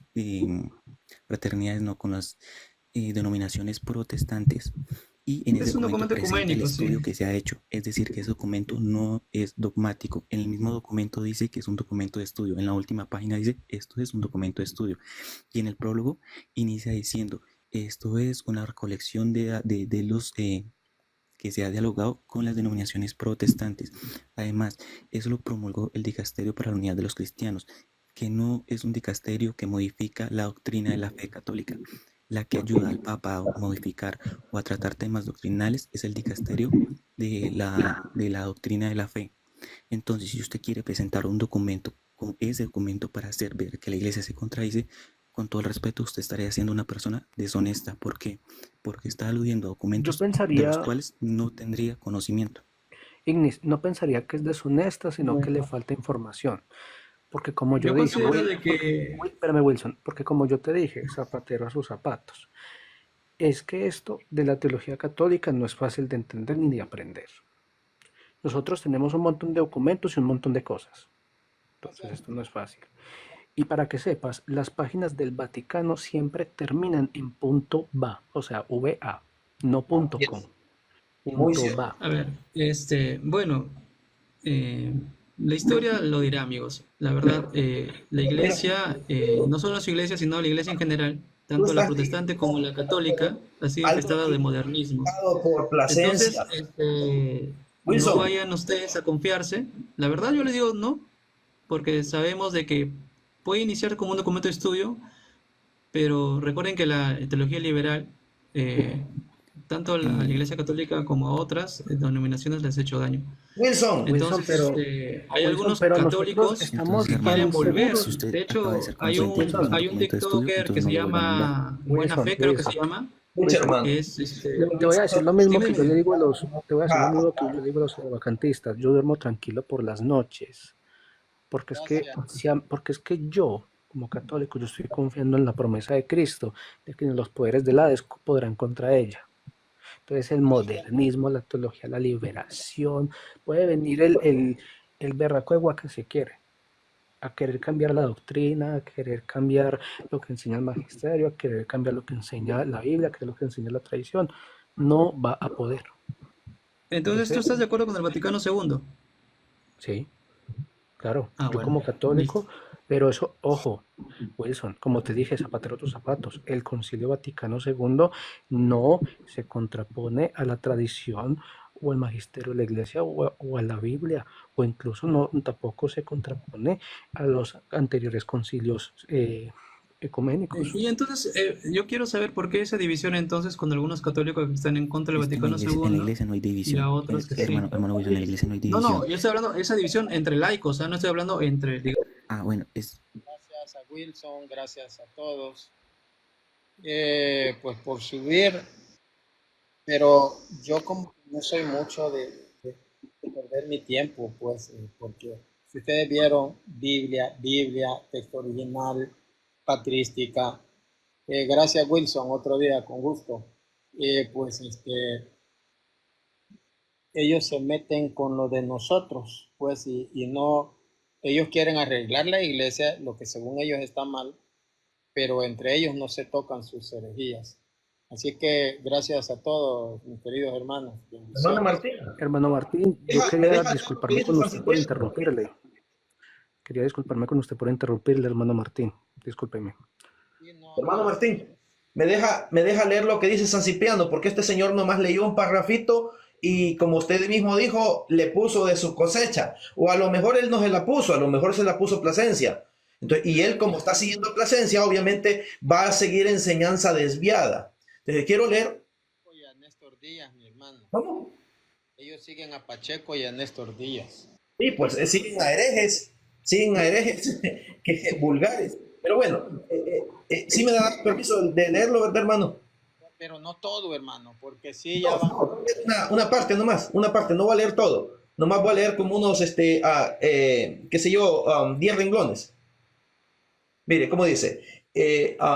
Speaker 7: con las denominaciones protestantes. Y en ese documento presenta el estudio que se ha hecho, es decir, que ese documento no es dogmático. En el mismo documento dice que es un documento de estudio. En la última página dice, esto es un documento de estudio. Y en el prólogo inicia diciendo, esto es una recolección de los que se ha dialogado con las denominaciones protestantes. Además, eso lo promulgó el Dicasterio para la Unidad de los Cristianos, que no es un dicasterio que modifica la doctrina de la fe católica. La que ayuda al Papa a modificar o a tratar temas doctrinales es el dicasterio de la doctrina de la fe. Entonces, si usted quiere presentar un documento con ese documento para hacer ver que la iglesia se contradice, con todo el respeto, usted estaría siendo una persona deshonesta. ¿Por qué? Porque está aludiendo a documentos de los cuales no tendría conocimiento.
Speaker 3: Ignis, no pensaría que es deshonesta, sino que le falta información. Porque como yo dije, espérame Wilson, porque como yo te dije, zapatero a sus zapatos, es que esto de la teología católica no es fácil de entender ni de aprender. Nosotros tenemos un montón de documentos y un montón de cosas, entonces esto no es fácil. Y para que sepas, las páginas del Vaticano siempre terminan en .va, o sea, VA, no .com, .va.
Speaker 2: A ver, bueno, la historia lo dirá, amigos. La verdad, la iglesia, no solo su iglesia, sino la iglesia en general, tanto la protestante como la católica, ha sido infestada de modernismo. Entonces, no vayan ustedes a confiarse. La verdad yo les digo no, porque sabemos de que puede iniciar como un documento de estudio, pero recuerden que la teología liberal, tanto a la Iglesia Católica como a otras denominaciones les ha hecho daño. Entonces, hay algunos católicos que quieren volver. De hecho, hay un TikToker que se llama Buena Fe, creo que se llama.
Speaker 3: Te voy a decir lo mismo que yo le digo a los, vacantistas. Yo duermo tranquilo por las noches, porque es que yo, como católico, yo estoy confiando en la promesa de Cristo, de que los poderes del Hades podrán contra ella. Entonces el modernismo, la teología, la liberación, puede venir el berraco de Huaca si quiere, a querer cambiar la doctrina, a querer cambiar lo que enseña el magisterio, a querer cambiar lo que enseña la Biblia, a querer lo que enseña la tradición. No va a poder.
Speaker 2: Entonces, ¿tú estás de acuerdo con el Vaticano II?
Speaker 3: Sí, claro. Yo
Speaker 2: bueno,
Speaker 3: como católico, pero eso, ojo, Wilson, como te dije, zapatero a tus zapatos, el Concilio Vaticano II no se contrapone a la tradición o al magisterio de la Iglesia o a la Biblia, o incluso no tampoco se contrapone a los anteriores concilios ecuménicos.
Speaker 2: Y entonces, yo quiero saber por qué esa división entonces con algunos católicos que están en contra del Vaticano II.
Speaker 7: En la iglesia no hay división.
Speaker 2: Y a otros que
Speaker 7: hermano Wilson, en la iglesia no hay división.
Speaker 2: No, yo estoy hablando de esa división entre laicos, no estoy hablando entre...
Speaker 7: bueno,
Speaker 1: Gracias a Wilson, gracias a todos, pues por subir, pero yo como no soy mucho de perder mi tiempo, pues, porque si ustedes vieron Biblia, texto original, patrística, gracias Wilson, otro día, con gusto, pues ellos se meten con lo de nosotros, pues, y no, ellos quieren arreglar la iglesia, lo que según ellos está mal, pero entre ellos no se tocan sus herejías. Así que gracias a todos, mis queridos hermanos.
Speaker 3: Hermano Martín, yo quería disculparme con usted por interrumpirle. Hermano Martín, discúlpeme.
Speaker 5: Hermano Martín. me deja leer lo que dice San Cipriano, porque este señor nomás leyó un parrafito y como usted mismo dijo, le puso de su cosecha. O a lo mejor él no se la puso, a lo mejor se la puso Plasencia. Entonces, y él, como está siguiendo Plasencia, obviamente va a seguir enseñanza desviada. Entonces, quiero leer.
Speaker 1: Y a Néstor Díaz, mi hermano.
Speaker 5: ¿Cómo?
Speaker 1: Ellos siguen a Pacheco y a Néstor Díaz.
Speaker 5: Sí, pues siguen a herejes que vulgares. Pero bueno, sí me da permiso de leerlo, ¿verdad, hermano?
Speaker 1: Pero no todo, hermano, porque sí ya va.
Speaker 5: Una parte nomás, una parte, no voy a leer todo. Nomás voy a leer como unos, qué sé yo, 10 renglones. Mire, ¿cómo dice?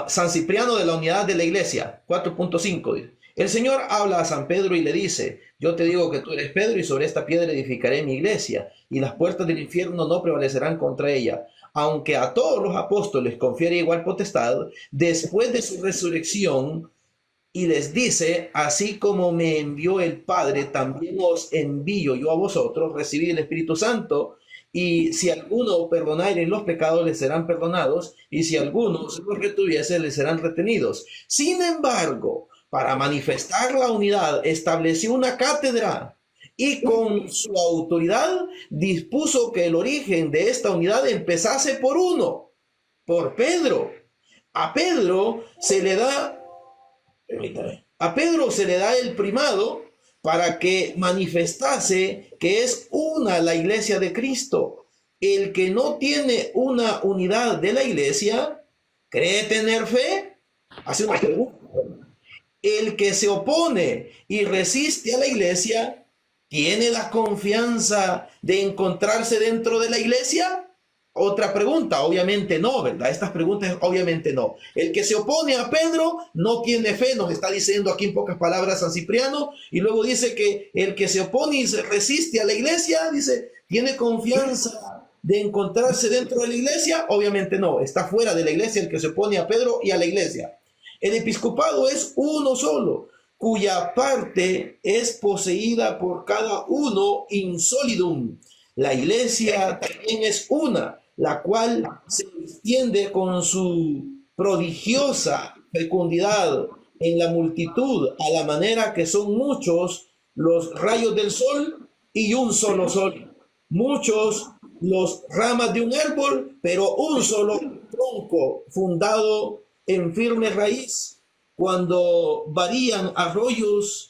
Speaker 5: San Cipriano de la Unidad de la Iglesia, 4.5. Dice: el Señor habla a San Pedro y le dice: yo te digo que tú eres Pedro y sobre esta piedra edificaré mi iglesia y las puertas del infierno no prevalecerán contra ella. Aunque a todos los apóstoles confiere igual potestad, después de su resurrección, y les dice: así como me envió el Padre, también os envío yo a vosotros, recibid el Espíritu Santo. Y si alguno perdonare los pecados, les serán perdonados, y si alguno se los retuviese, les serán retenidos. Sin embargo, para manifestar la unidad, estableció una cátedra y con su autoridad dispuso que el origen de esta unidad empezase por uno, por Pedro. A Pedro se le da el primado para que manifestase que es una la iglesia de Cristo. El que no tiene una unidad de la iglesia, ¿cree tener fe? Hace una pregunta. El que se opone y resiste a la iglesia, ¿tiene la confianza de encontrarse dentro de la iglesia? Otra pregunta, obviamente no, ¿verdad? Estas preguntas, obviamente no. El que se opone a Pedro no tiene fe, nos está diciendo aquí en pocas palabras San Cipriano, y luego dice que el que se opone y se resiste a la iglesia, dice, ¿tiene confianza de encontrarse dentro de la iglesia? Obviamente no, está fuera de la iglesia el que se opone a Pedro y a la iglesia. El episcopado es uno solo, cuya parte es poseída por cada uno in solidum. La iglesia también es una, la cual se extiende con su prodigiosa fecundidad en la multitud, a la manera que son muchos los rayos del sol y un solo sol. Muchos los ramas de un árbol, pero un solo tronco fundado en firme raíz. Cuando varios arroyos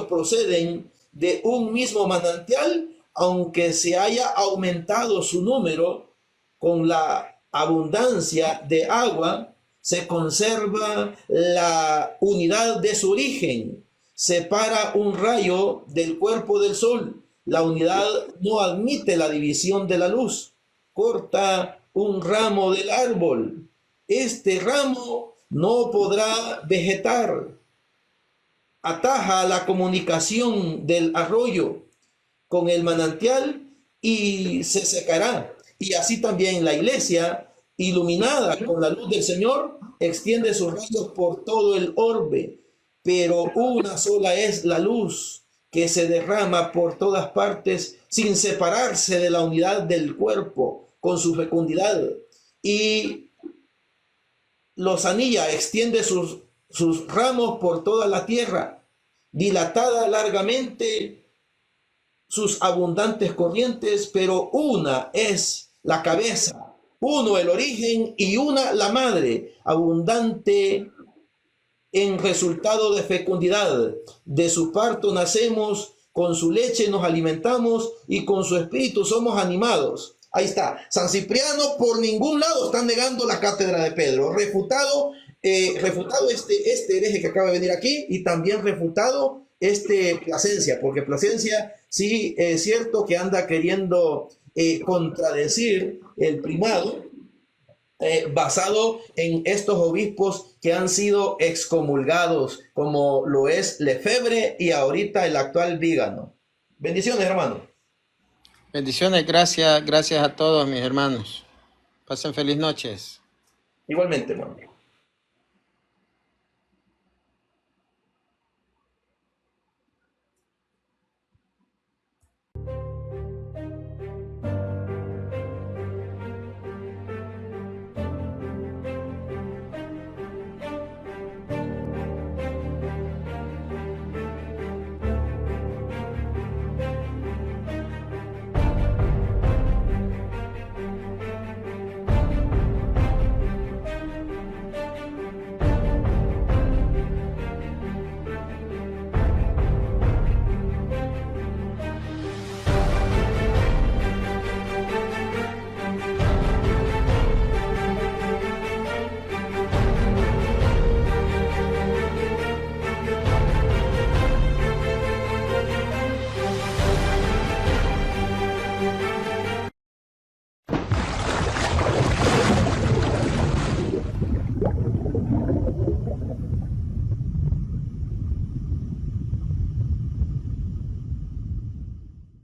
Speaker 5: proceden de un mismo manantial, aunque se haya aumentado su número con la abundancia de agua, se conserva la unidad de su origen. Separa un rayo del cuerpo del sol. La unidad no admite la división de la luz. Corta un ramo del árbol. Este ramo no podrá vegetar. Ataja la comunicación del arroyo con el manantial y se secará. Y así también la iglesia, iluminada con la luz del Señor, extiende sus rayos por todo el orbe, pero una sola es la luz que se derrama por todas partes sin separarse de la unidad del cuerpo con su fecundidad. Y lozanilla extiende sus ramos por toda la tierra, dilatada largamente sus abundantes corrientes, pero una es la cabeza, uno el origen y una la madre, abundante en resultado de fecundidad. De su parto nacemos, con su leche nos alimentamos y con su espíritu somos animados. Ahí está. San Cipriano por ningún lado está negando la cátedra de Pedro. Refutado este hereje que acaba de venir aquí, y también refutado Plasencia, porque Plasencia sí es cierto que anda queriendo contradecir el primado basado en estos obispos que han sido excomulgados, como lo es Lefebvre y ahorita el actual Vígano. Bendiciones, hermano.
Speaker 1: Bendiciones, gracias a todos mis hermanos. Pasen feliz noches.
Speaker 5: Igualmente, hermano.